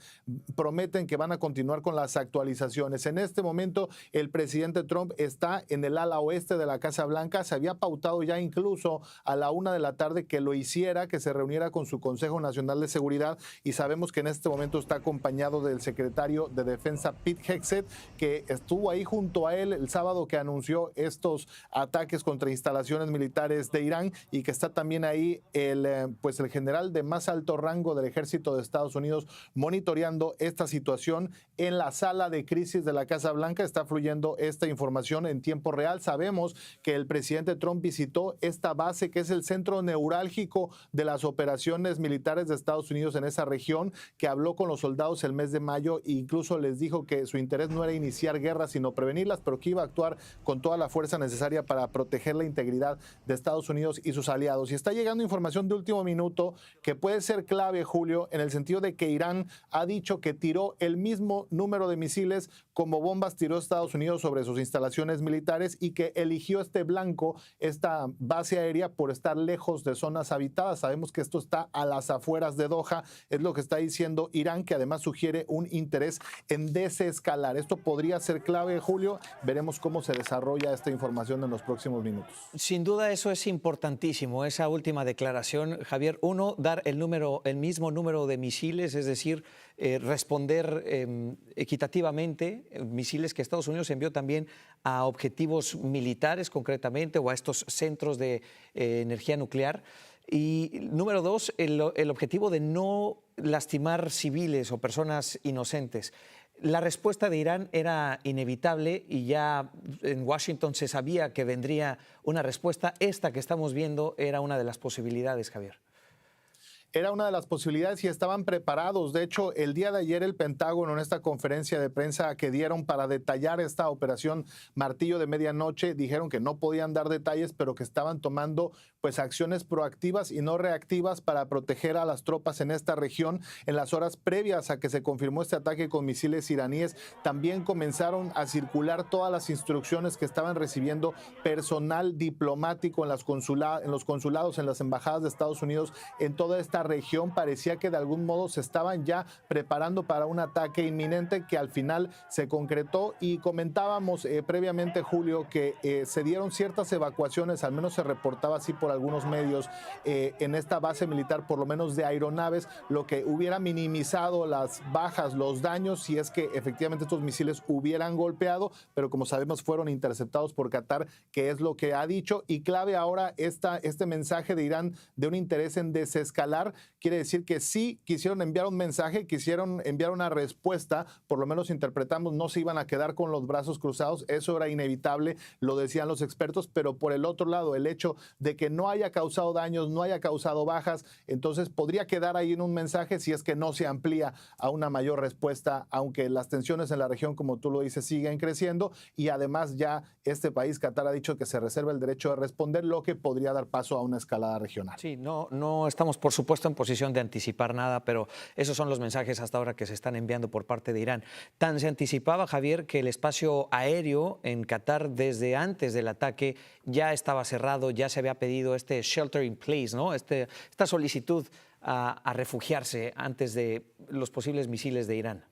prometen que van a continuar con las actualizaciones. En este momento el presidente Trump está en el ala oeste de la Casa Blanca. Se había pautado ya incluso a la 1 de la tarde que lo hiciera, que se reuniera con su Consejo Nacional de Seguridad, y sabemos que en este momento está acompañado del secretario de Defensa Pete Hegseth, que estuvo ahí junto a él el sábado que anunció estos ataques contra instalaciones militares de Irán, y que está también ahí el general de más alto rango del ejército de Estados Unidos monitoreando esta situación en la sala de crisis de la Casa Blanca. Está fluyendo esta información en tiempo real. Sabemos que el presidente Trump visitó esta base, que es el centro neurálgico de las operaciones militares de Estados Unidos en esa región, que habló con los soldados el mes de mayo e incluso les dijo que su interés no era iniciar guerras, sino prevenirlas, pero que iba a actuar con toda la fuerza necesaria para proteger la integridad de Estados Unidos y sus aliados. Y está llegando información de último minuto que puede ser clave, Julio, en el sentido de que Irán ha dicho que tiró el mismo número de misiles como bombas tiró Estados Unidos sobre sus instalaciones militares y que eligió este blanco, esta base aérea, por estar lejos de zonas habitadas. Sabemos que esto está a las afueras de Doha, es lo que está diciendo Irán, que además sugiere un interés en desescalar. Esto podría ser clave, Julio. Veremos cómo se desarrolla esta información en los próximos minutos. Sin duda eso es importantísimo, esa última declaración, Javier. Uno, dar el mismo número de misiles, es decir, responder equitativamente, misiles que Estados Unidos envió también a objetivos militares concretamente o a estos centros de energía nuclear. Y número dos, el objetivo de no lastimar civiles o personas inocentes. La respuesta de Irán era inevitable y ya en Washington se sabía que vendría una respuesta. Esta que estamos viendo era una de las posibilidades, Javier. Era una de las posibilidades y estaban preparados. De hecho, el día de ayer el Pentágono, en esta conferencia de prensa que dieron para detallar esta operación Martillo de Medianoche, dijeron que no podían dar detalles, pero que estaban tomando pues acciones proactivas y no reactivas para proteger a las tropas en esta región. En las horas previas a que se confirmó este ataque con misiles iraníes, también comenzaron a circular todas las instrucciones que estaban recibiendo personal diplomático en los consulados, en las embajadas de Estados Unidos, en toda esta región. Parecía que de algún modo se estaban ya preparando para un ataque inminente que al final se concretó, y comentábamos previamente, Julio, que se dieron ciertas evacuaciones, al menos se reportaba así por algunos medios, en esta base militar, por lo menos de aeronaves, lo que hubiera minimizado las bajas, los daños, si es que efectivamente estos misiles hubieran golpeado, pero como sabemos fueron interceptados por Qatar, que es lo que ha dicho. Y clave ahora este mensaje de Irán de un interés en desescalar. Quiere decir que sí quisieron enviar un mensaje, quisieron enviar una respuesta, por lo menos interpretamos, no se iban a quedar con los brazos cruzados, eso era inevitable, lo decían los expertos, pero por el otro lado, el hecho de que no haya causado daños, no haya causado bajas, entonces podría quedar ahí en un mensaje si es que no se amplía a una mayor respuesta, aunque las tensiones en la región, como tú lo dices, siguen creciendo, y además ya este país, Qatar, ha dicho que se reserva el derecho de responder, lo que podría dar paso a una escalada regional. Sí, no estamos, por supuesto, en posición de anticipar nada, pero esos son los mensajes hasta ahora que se están enviando por parte de Irán. Tan se anticipaba, Javier, que el espacio aéreo en Qatar desde antes del ataque ya estaba cerrado, ya se había pedido este shelter in place, ¿no? Esta solicitud a refugiarse antes de los posibles misiles de Irán.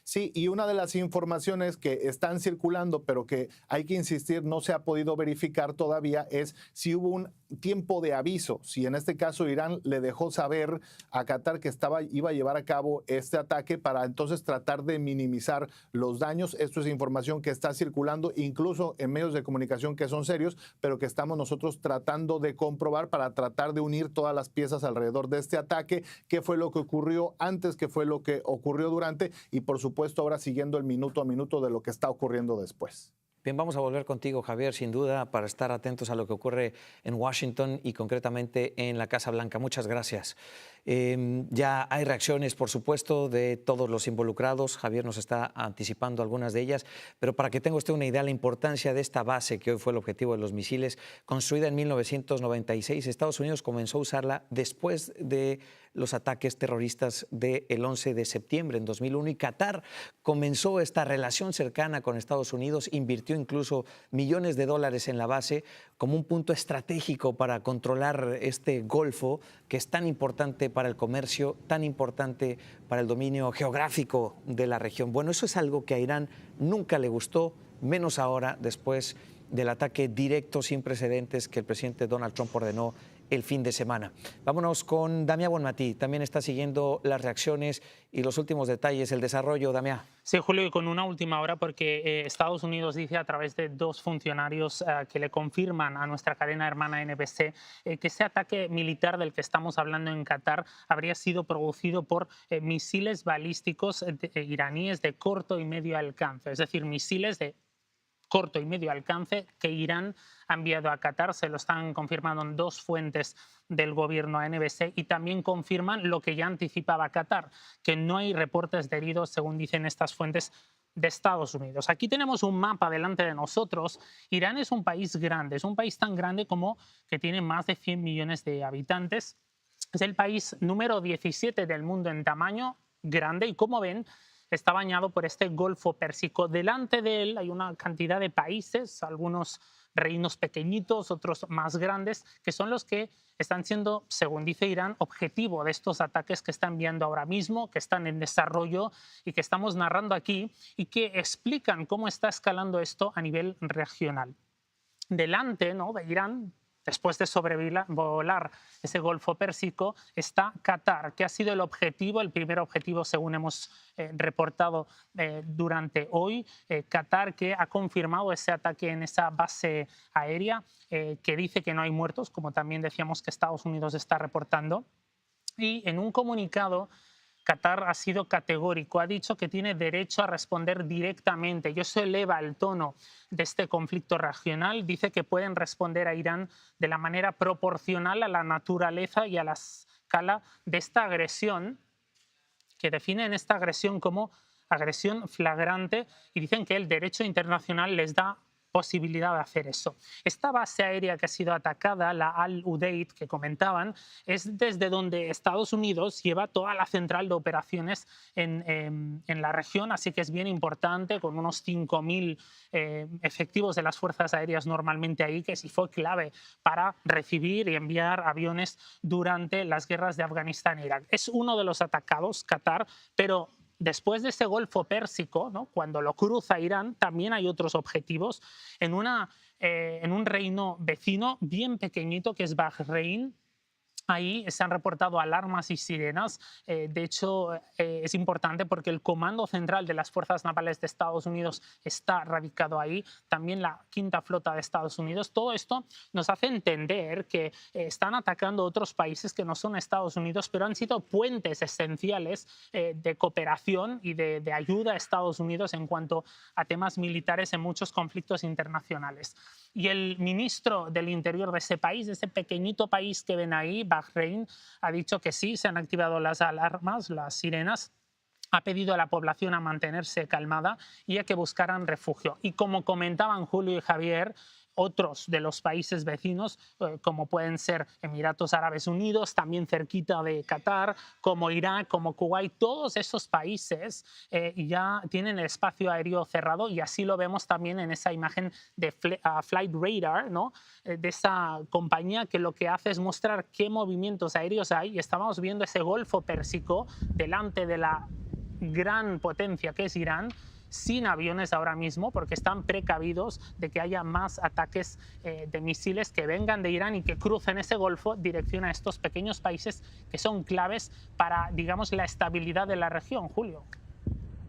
Sí, y una de las informaciones que están circulando, pero que hay que insistir, no se ha podido verificar todavía, es si hubo un tiempo de aviso, si en este caso Irán le dejó saber a Qatar que iba a llevar a cabo este ataque para entonces tratar de minimizar los daños. Esto es información que está circulando incluso en medios de comunicación que son serios, pero que estamos nosotros tratando de comprobar para tratar de unir todas las piezas alrededor de este ataque, qué fue lo que ocurrió antes, qué fue lo que ocurrió durante, y por supuesto ahora siguiendo el minuto a minuto de lo que está ocurriendo después. Bien, vamos a volver contigo, Javier, sin duda, para estar atentos a lo que ocurre en Washington y concretamente en la Casa Blanca. Muchas gracias. Ya hay reacciones, por supuesto, de todos los involucrados. Javier nos está anticipando algunas de ellas, pero para que tenga usted una idea de la importancia de esta base, que hoy fue el objetivo de los misiles, construida en 1996, Estados Unidos comenzó a usarla después de los ataques terroristas del 11 de septiembre en 2001, y Qatar comenzó esta relación cercana con Estados Unidos, invirtió incluso millones de dólares en la base como un punto estratégico para controlar este golfo que es tan importante para el comercio, tan importante para el dominio geográfico de la región. Bueno, eso es algo que a Irán nunca le gustó, menos ahora después del ataque directo sin precedentes que el presidente Donald Trump ordenó el fin de semana. Vámonos con Damià Bonmatí, también está siguiendo las reacciones y los últimos detalles, el desarrollo. Damià. Sí, Julio, y con una última hora, porque Estados Unidos dice a través de dos funcionarios que le confirman a nuestra cadena hermana NBC que ese ataque militar del que estamos hablando en Qatar habría sido producido por misiles balísticos iraníes de corto y medio alcance, es decir, misiles de corto y medio alcance que Irán ha enviado a Qatar. Se lo están confirmando en dos fuentes del gobierno a NBC, y también confirman lo que ya anticipaba Qatar, que no hay reportes de heridos, según dicen estas fuentes de Estados Unidos. Aquí tenemos un mapa delante de nosotros. Irán es un país grande, es un país tan grande como que tiene más de 100 millones de habitantes. Es el país número 17 del mundo en tamaño, grande, y como ven, está bañado por este Golfo Pérsico. Delante de él hay una cantidad de países, algunos reinos pequeñitos, otros más grandes, que son los que están siendo, según dice Irán, objetivo de estos ataques que están viendo ahora mismo, que están en desarrollo y que estamos narrando aquí y que explican cómo está escalando esto a nivel regional. Delante, ¿no?, de Irán, después de sobrevolar ese Golfo Pérsico, está Qatar, que ha sido el objetivo, el primer objetivo, según hemos reportado durante hoy. Qatar, que ha confirmado ese ataque en esa base aérea, que dice que no hay muertos, como también decíamos que Estados Unidos está reportando. Y en un comunicado, Qatar ha sido categórico, ha dicho que tiene derecho a responder directamente y eso eleva el tono de este conflicto regional. Dice que pueden responder a Irán de la manera proporcional a la naturaleza y a la escala de esta agresión, que definen esta agresión como agresión flagrante y dicen que el derecho internacional les da posibilidad de hacer eso. Esta base aérea que ha sido atacada, la Al-Udeid, que comentaban, es desde donde Estados Unidos lleva toda la central de operaciones en la región, así que es bien importante, con unos 5.000 efectivos de las fuerzas aéreas normalmente ahí, que sí fue clave para recibir y enviar aviones durante las guerras de Afganistán e Irak. Es uno de los atacados, Qatar, pero después de ese Golfo Pérsico, ¿no?, cuando lo cruza Irán, también hay otros objetivos en un reino vecino bien pequeñito que es Bahrein. Ahí se han reportado alarmas y sirenas. De hecho, es importante porque el Comando Central de las Fuerzas Navales de Estados Unidos está radicado ahí, también la Quinta Flota de Estados Unidos. Todo esto nos hace entender que están atacando otros países que no son Estados Unidos, pero han sido puentes esenciales de cooperación y de ayuda a Estados Unidos en cuanto a temas militares en muchos conflictos internacionales. Y el ministro del Interior de ese país, de ese pequeñito país que ven ahí, Bahrein, ha dicho que sí, se han activado las alarmas, las sirenas. Ha pedido a la población a mantenerse calmada y a que buscaran refugio. Y como comentaban Julio y Javier, otros de los países vecinos, como pueden ser Emiratos Árabes Unidos, también cerquita de Qatar, como Irak, como Kuwait, todos esos países ya tienen el espacio aéreo cerrado y así lo vemos también en esa imagen de Flight Radar, ¿no?, de esa compañía que lo que hace es mostrar qué movimientos aéreos hay y estábamos viendo ese Golfo Pérsico delante de la gran potencia que es Irán, sin aviones ahora mismo, porque están precavidos de que haya más ataques de misiles que vengan de Irán y que crucen ese golfo dirección a estos pequeños países que son claves para, digamos, la estabilidad de la región, Julio.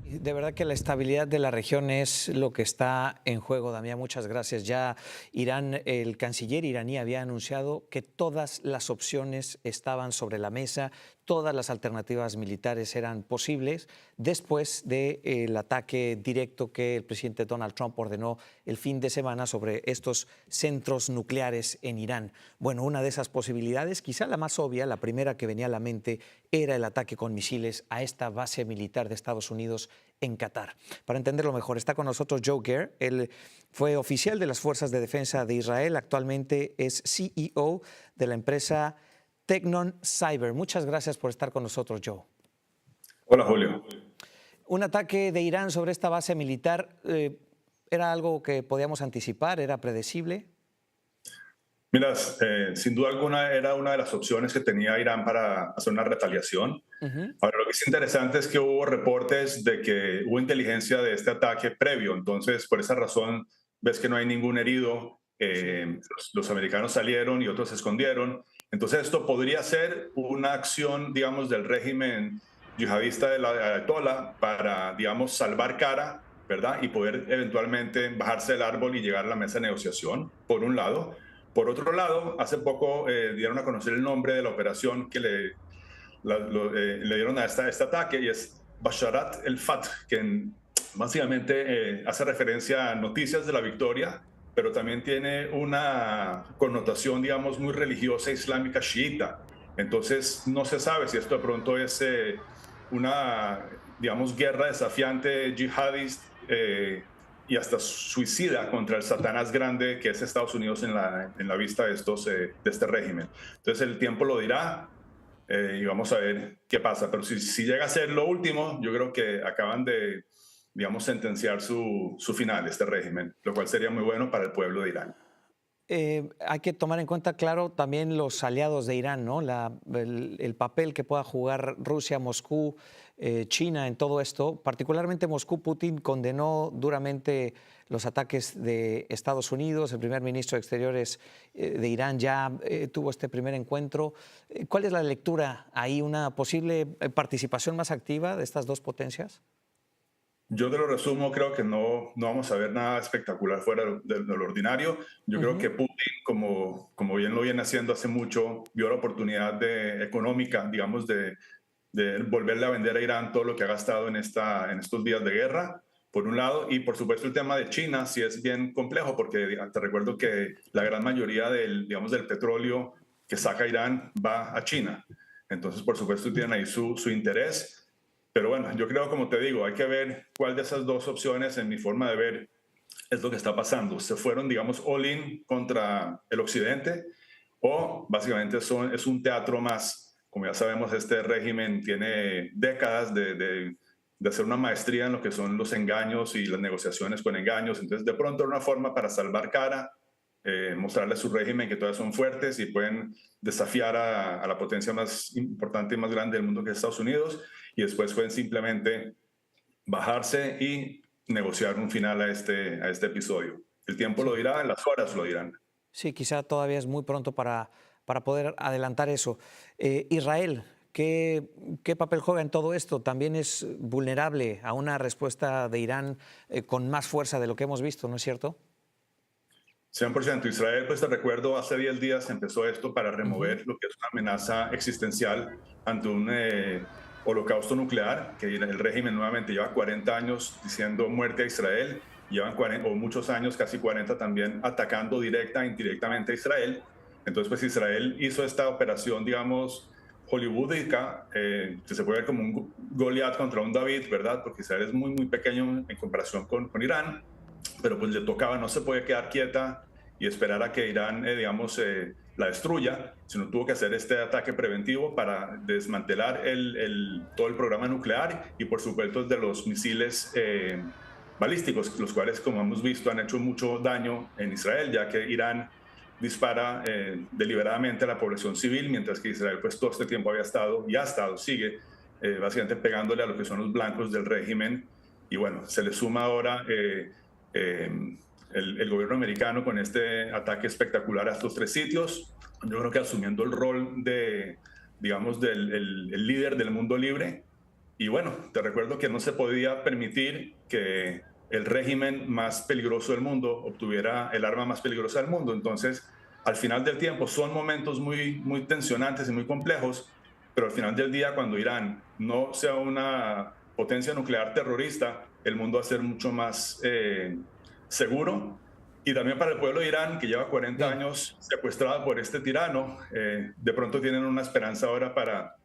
De verdad que la estabilidad de la región es lo que está en juego, Damián. Muchas gracias. Ya Irán, el canciller iraní había anunciado que todas las opciones estaban sobre la mesa, todas las alternativas militares eran posibles después del ataque directo que el presidente Donald Trump ordenó el fin de semana sobre estos centros nucleares en Irán. Bueno, una de esas posibilidades, quizá la más obvia, la primera que venía a la mente, era el ataque con misiles a esta base militar de Estados Unidos en Qatar. Para entenderlo mejor, está con nosotros Joe Gehr. Él fue oficial de las Fuerzas de Defensa de Israel, actualmente es CEO de la empresa Tecnon Cyber. Muchas gracias por estar con nosotros, Joe. Hola, Julio. Un ataque de Irán sobre esta base militar, ¿era algo que podíamos anticipar? ¿Era predecible? Mira, sin duda alguna era una de las opciones que tenía Irán para hacer una retaliación. Ahora, lo que es interesante es que hubo reportes de que hubo inteligencia de este ataque previo. Entonces, por esa razón, ves que no hay ningún herido. Los americanos salieron y otros se escondieron. Entonces, esto podría ser una acción, digamos, del régimen yihadista de la Ayatollah para, digamos, salvar cara, ¿verdad? Y poder eventualmente bajarse del árbol y llegar a la mesa de negociación, por un lado. Por otro lado, hace poco dieron a conocer el nombre de la operación que le dieron a este ataque, y es Basharat el-Fath, que básicamente hace referencia a noticias de la victoria, pero también tiene una connotación, digamos, muy religiosa islámica chiita. Entonces, no se sabe si esto de pronto es una, digamos, guerra desafiante yihadista y hasta suicida contra el Satanás grande que es Estados Unidos en la vista de este régimen. Entonces, el tiempo lo dirá. y vamos a ver qué pasa. Pero si llega a ser lo último, yo creo que acaban de, digamos, sentenciar su final, este régimen, lo cual sería muy bueno para el pueblo de Irán. Hay que tomar en cuenta, claro, también los aliados de Irán, ¿no? El papel que pueda jugar Rusia, Moscú, China en todo esto. Particularmente Moscú, Putin condenó duramente los ataques de Estados Unidos. El primer ministro de Exteriores de Irán ya tuvo este primer encuentro. ¿Cuál es la lectura ahí? ¿Una posible participación más activa de estas dos potencias? Yo te lo resumo, creo que no vamos a ver nada espectacular fuera de lo ordinario. Yo creo que Putin, como bien lo viene haciendo hace mucho, vio la oportunidad económica, digamos, de volverle a vender a Irán todo lo que ha gastado en estos días de guerra, por un lado, y por supuesto el tema de China sí es bien complejo, porque te recuerdo que la gran mayoría digamos, del petróleo que saca Irán va a China. Entonces, por supuesto, tienen ahí su interés. Pero bueno, yo creo, como te digo, hay que ver cuál de esas dos opciones, en mi forma de ver, es lo que está pasando. Se fueron, digamos, all-in contra el occidente, o básicamente es un teatro más. Como ya sabemos, este régimen tiene décadas de hacer una maestría en lo que son los engaños y las negociaciones con engaños. Entonces, de pronto, era una forma para salvar cara, mostrarle a su régimen que todavía son fuertes y pueden desafiar a la potencia más importante y más grande del mundo, que es Estados Unidos, y después pueden simplemente bajarse y negociar un final a este episodio. El tiempo lo dirá, las horas lo dirán. Sí, quizá todavía es muy pronto para poder adelantar eso. Israel, ¿qué papel juega en todo esto? ¿También es vulnerable a una respuesta de Irán con más fuerza de lo que hemos visto, no es cierto? 100%. Israel, pues te recuerdo, hace 10 días empezó esto para remover lo que es una amenaza existencial ante un holocausto nuclear, que el régimen nuevamente lleva 40 años diciendo muerte a Israel, llevan 40, o muchos años, casi 40 también, atacando directa e indirectamente a Israel. Entonces, pues Israel hizo esta operación, digamos, hollywoodica, que se puede ver como un Goliat contra un David, ¿verdad? Porque Israel es muy, muy pequeño en comparación con Irán, pero pues le tocaba, no se puede quedar quieta y esperar a que Irán, digamos, la destruya, sino tuvo que hacer este ataque preventivo para desmantelar todo el programa nuclear y, por supuesto, de los misiles balísticos, los cuales, como hemos visto, han hecho mucho daño en Israel, ya que Irán dispara deliberadamente a la población civil, mientras que Israel, pues, todo este tiempo había estado y ha estado, sigue, básicamente pegándole a lo que son los blancos del régimen. Y bueno, se le suma ahora el gobierno americano con este ataque espectacular a estos 3 sitios. Yo creo que asumiendo el rol de, digamos, el líder del mundo libre. Y bueno, te recuerdo que no se podía permitir que el régimen más peligroso del mundo obtuviera el arma más peligrosa del mundo. Entonces, al final del tiempo, son momentos muy, muy tensionantes y muy complejos, pero al final del día, cuando Irán no sea una potencia nuclear terrorista, el mundo va a ser mucho más seguro. Y también para el pueblo de Irán, que lleva 40 Bien. años secuestrado por este tirano, de pronto tienen una esperanza ahora para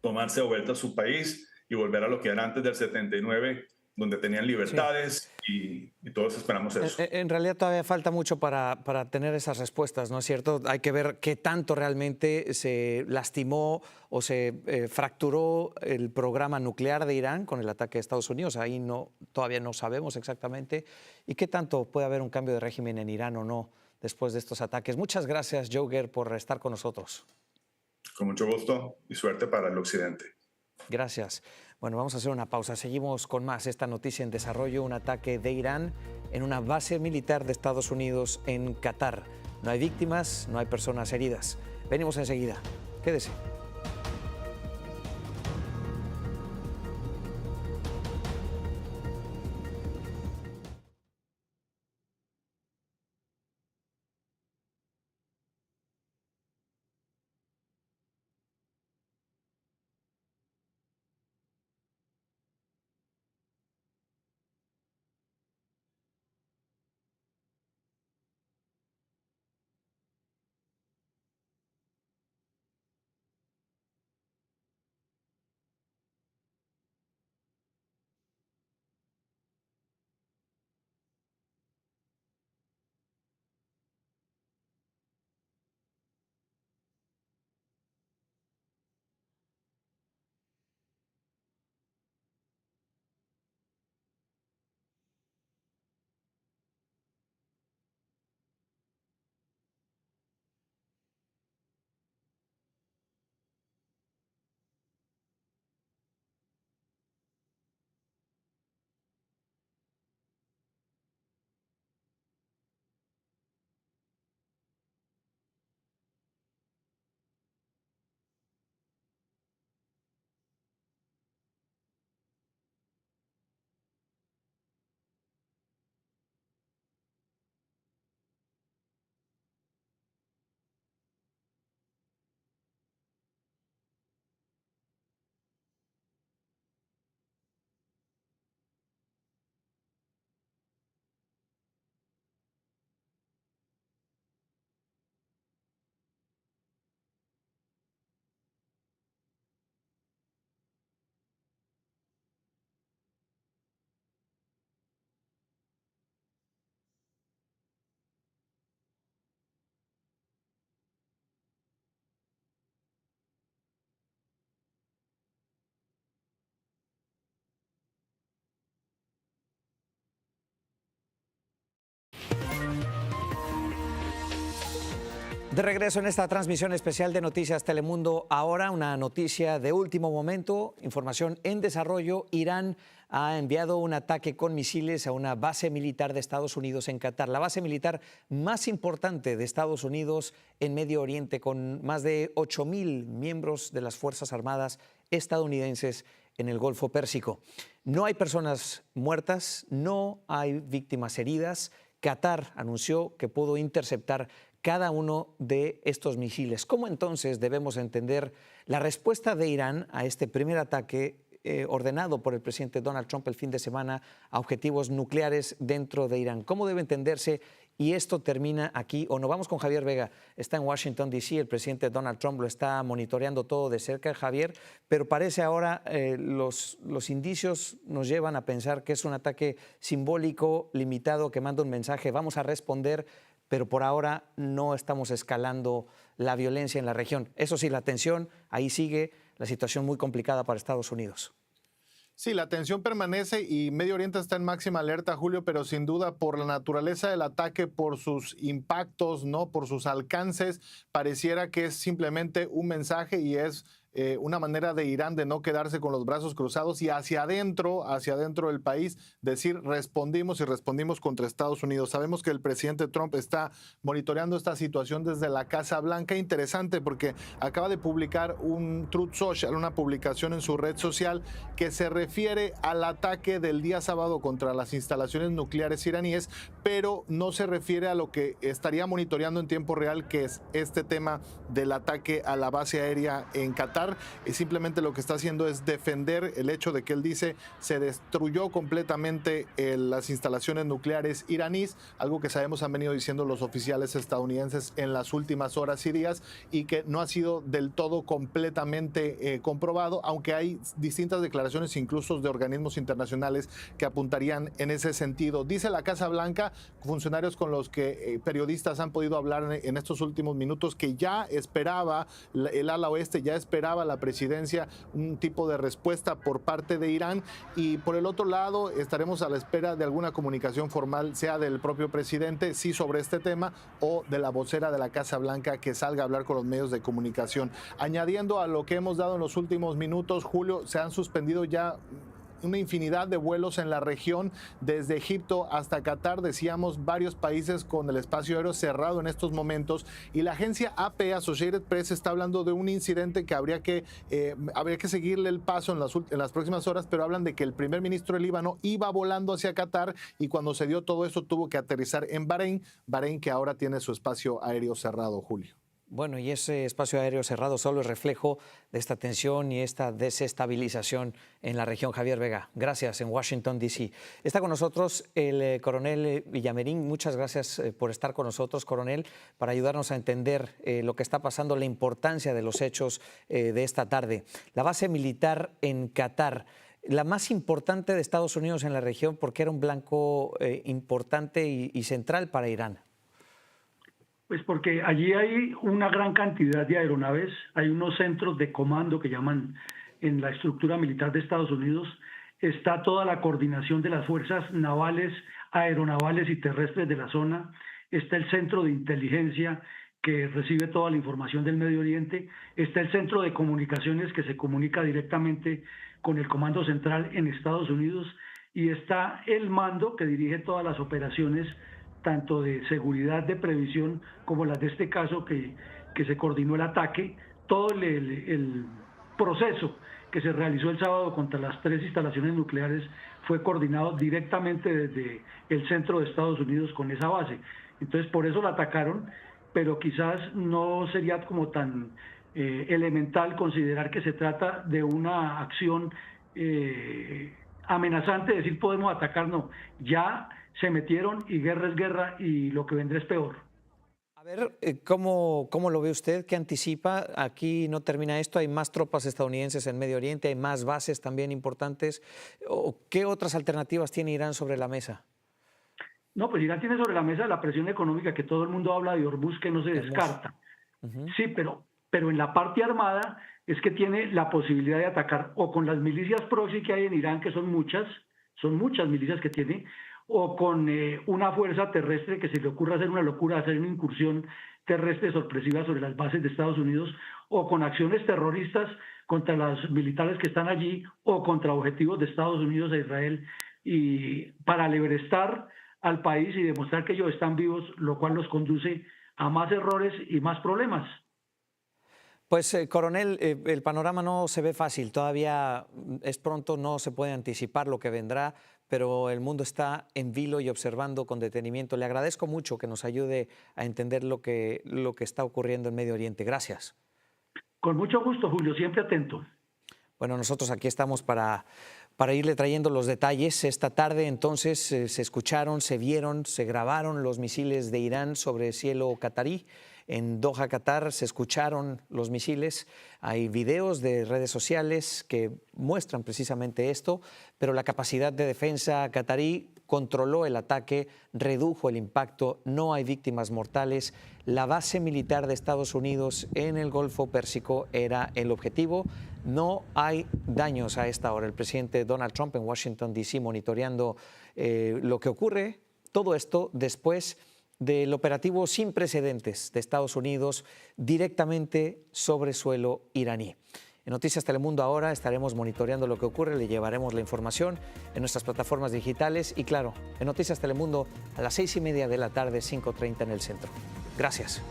tomarse de vuelta a su país y volver a lo que era antes del 79, donde tenían Sí. libertades y todos esperamos eso. En realidad todavía falta mucho para tener esas respuestas, ¿no es cierto? Hay que ver qué tanto realmente se lastimó o se fracturó el programa nuclear de Irán con el ataque de Estados Unidos. Ahí todavía no sabemos exactamente. Y qué tanto puede haber un cambio de régimen en Irán o no después de estos ataques. Muchas gracias, Joe Ger, por estar con nosotros. Con mucho gusto y suerte para el occidente. Gracias. Bueno, vamos a hacer una pausa. Seguimos con más. Esta noticia en desarrollo, un ataque de Irán en una base militar de Estados Unidos en Qatar. No hay víctimas, no hay personas heridas. Venimos enseguida. Quédese. De regreso en esta transmisión especial de Noticias Telemundo, ahora una noticia de último momento, información en desarrollo. Irán ha enviado un ataque con misiles a una base militar de Estados Unidos en Qatar, la base militar más importante de Estados Unidos en Medio Oriente, con más de 8.000 miembros de las Fuerzas Armadas estadounidenses en el Golfo Pérsico. No hay personas muertas, no hay víctimas heridas. Qatar anunció que pudo interceptar cada uno de estos misiles. ¿Cómo entonces debemos entender la respuesta de Irán a este primer ataque ordenado por el presidente Donald Trump el fin de semana a objetivos nucleares dentro de Irán? ¿Cómo debe entenderse? ¿Y esto termina aquí o no? Vamos con Javier Vega. Está en Washington, D.C. El presidente Donald Trump lo está monitoreando todo de cerca, Javier, pero parece ahora los indicios nos llevan a pensar que es un ataque simbólico, limitado, que manda un mensaje, vamos a responder, pero por ahora no estamos escalando la violencia en la región. Eso sí, la tensión ahí sigue, la situación muy complicada para Estados Unidos. Sí, la tensión permanece y Medio Oriente está en máxima alerta, Julio, pero sin duda por la naturaleza del ataque, por sus impactos, ¿no? Por sus alcances, pareciera que es simplemente un mensaje y es una manera de Irán de no quedarse con los brazos cruzados y hacia adentro del país, decir respondimos y respondimos contra Estados Unidos. Sabemos que el presidente Trump está monitoreando esta situación desde la Casa Blanca. Interesante porque acaba de publicar un Truth Social, una publicación en su red social que se refiere al ataque del día sábado contra las instalaciones nucleares iraníes, pero no se refiere a lo que estaría monitoreando en tiempo real, que es este tema del ataque a la base aérea en Qatar. Y simplemente lo que está haciendo es defender el hecho de que él dice se destruyó completamente las instalaciones nucleares iraníes, algo que sabemos han venido diciendo los oficiales estadounidenses en las últimas horas y días y que no ha sido del todo completamente comprobado, aunque hay distintas declaraciones incluso de organismos internacionales que apuntarían en ese sentido. Dice la Casa Blanca, funcionarios con los que periodistas han podido hablar en estos últimos minutos, que ya esperaba el ala oeste, ya esperaba la presidencia un tipo de respuesta por parte de Irán, y por el otro lado estaremos a la espera de alguna comunicación formal, sea del propio presidente, sí, sobre este tema, o de la vocera de la Casa Blanca que salga a hablar con los medios de comunicación. Añadiendo a lo que hemos dado en los últimos minutos, Julio, se han suspendido ya una infinidad de vuelos en la región, desde Egipto hasta Qatar, decíamos, varios países con el espacio aéreo cerrado en estos momentos, y la agencia AP, Associated Press, está hablando de un incidente que habría que seguirle el paso en las próximas horas, pero hablan de que el primer ministro del Líbano iba volando hacia Qatar y cuando se dio todo eso tuvo que aterrizar en Bahrein, que ahora tiene su espacio aéreo cerrado, Julio. Bueno, y ese espacio aéreo cerrado solo es reflejo de esta tensión y esta desestabilización en la región. Javier Vega, gracias, en Washington, D.C. Está con nosotros el coronel Villamerín. Muchas gracias por estar con nosotros, coronel, para ayudarnos a entender lo que está pasando, la importancia de los hechos de esta tarde. La base militar en Qatar, la más importante de Estados Unidos en la región, porque era un blanco importante y central para Irán. Pues porque allí hay una gran cantidad de aeronaves, hay unos centros de comando que llaman en la estructura militar de Estados Unidos, está toda la coordinación de las fuerzas navales, aeronavales y terrestres de la zona, está el centro de inteligencia que recibe toda la información del Medio Oriente, está el centro de comunicaciones que se comunica directamente con el Comando Central en Estados Unidos, y está el mando que dirige todas las operaciones tanto de seguridad, de previsión, como las de este caso que se coordinó el ataque. Todo el proceso que se realizó el sábado contra las 3 instalaciones nucleares fue coordinado directamente desde el centro de Estados Unidos con esa base. Entonces, por eso la atacaron, pero quizás no sería como tan elemental considerar que se trata de una acción amenazante, decir podemos atacar, no. Ya se metieron y guerra es guerra y lo que vendrá es peor. A ver, ¿cómo lo ve usted? ¿Qué anticipa? Aquí no termina esto, hay más tropas estadounidenses en Medio Oriente, hay más bases también importantes. ¿Qué otras alternativas tiene Irán sobre la mesa? No, pues Irán tiene sobre la mesa la presión económica, que todo el mundo habla de Hormuz, que no se descarta. Sí, pero en la parte armada es que tiene la posibilidad de atacar o con las milicias proxy que hay en Irán, que son muchas milicias que tiene, o con una fuerza terrestre que se le ocurra hacer una locura, hacer una incursión terrestre sorpresiva sobre las bases de Estados Unidos, o con acciones terroristas contra los militares que están allí, o contra objetivos de Estados Unidos e Israel, y para lebrestar al país y demostrar que ellos están vivos, lo cual los conduce a más errores y más problemas. Pues, coronel, el panorama no se ve fácil, todavía es pronto, no se puede anticipar lo que vendrá, pero el mundo está en vilo y observando con detenimiento. Le agradezco mucho que nos ayude a entender lo que está ocurriendo en Medio Oriente. Gracias. Con mucho gusto, Julio, siempre atento. Bueno, nosotros aquí estamos para irle trayendo los detalles. Esta tarde entonces se escucharon, se vieron, se grabaron los misiles de Irán sobre cielo catarí. En Doha, Qatar, se escucharon los misiles. Hay videos de redes sociales que muestran precisamente esto, pero la capacidad de defensa catarí controló el ataque, redujo el impacto, no hay víctimas mortales. La base militar de Estados Unidos en el Golfo Pérsico era el objetivo. No hay daños a esta hora. El presidente Donald Trump en Washington, D.C., monitoreando lo que ocurre. Todo esto después del operativo sin precedentes de Estados Unidos directamente sobre suelo iraní. En Noticias Telemundo ahora estaremos monitoreando lo que ocurre, le llevaremos la información en nuestras plataformas digitales y claro, en Noticias Telemundo a las 6:30 de la tarde, 5:30 en el centro. Gracias.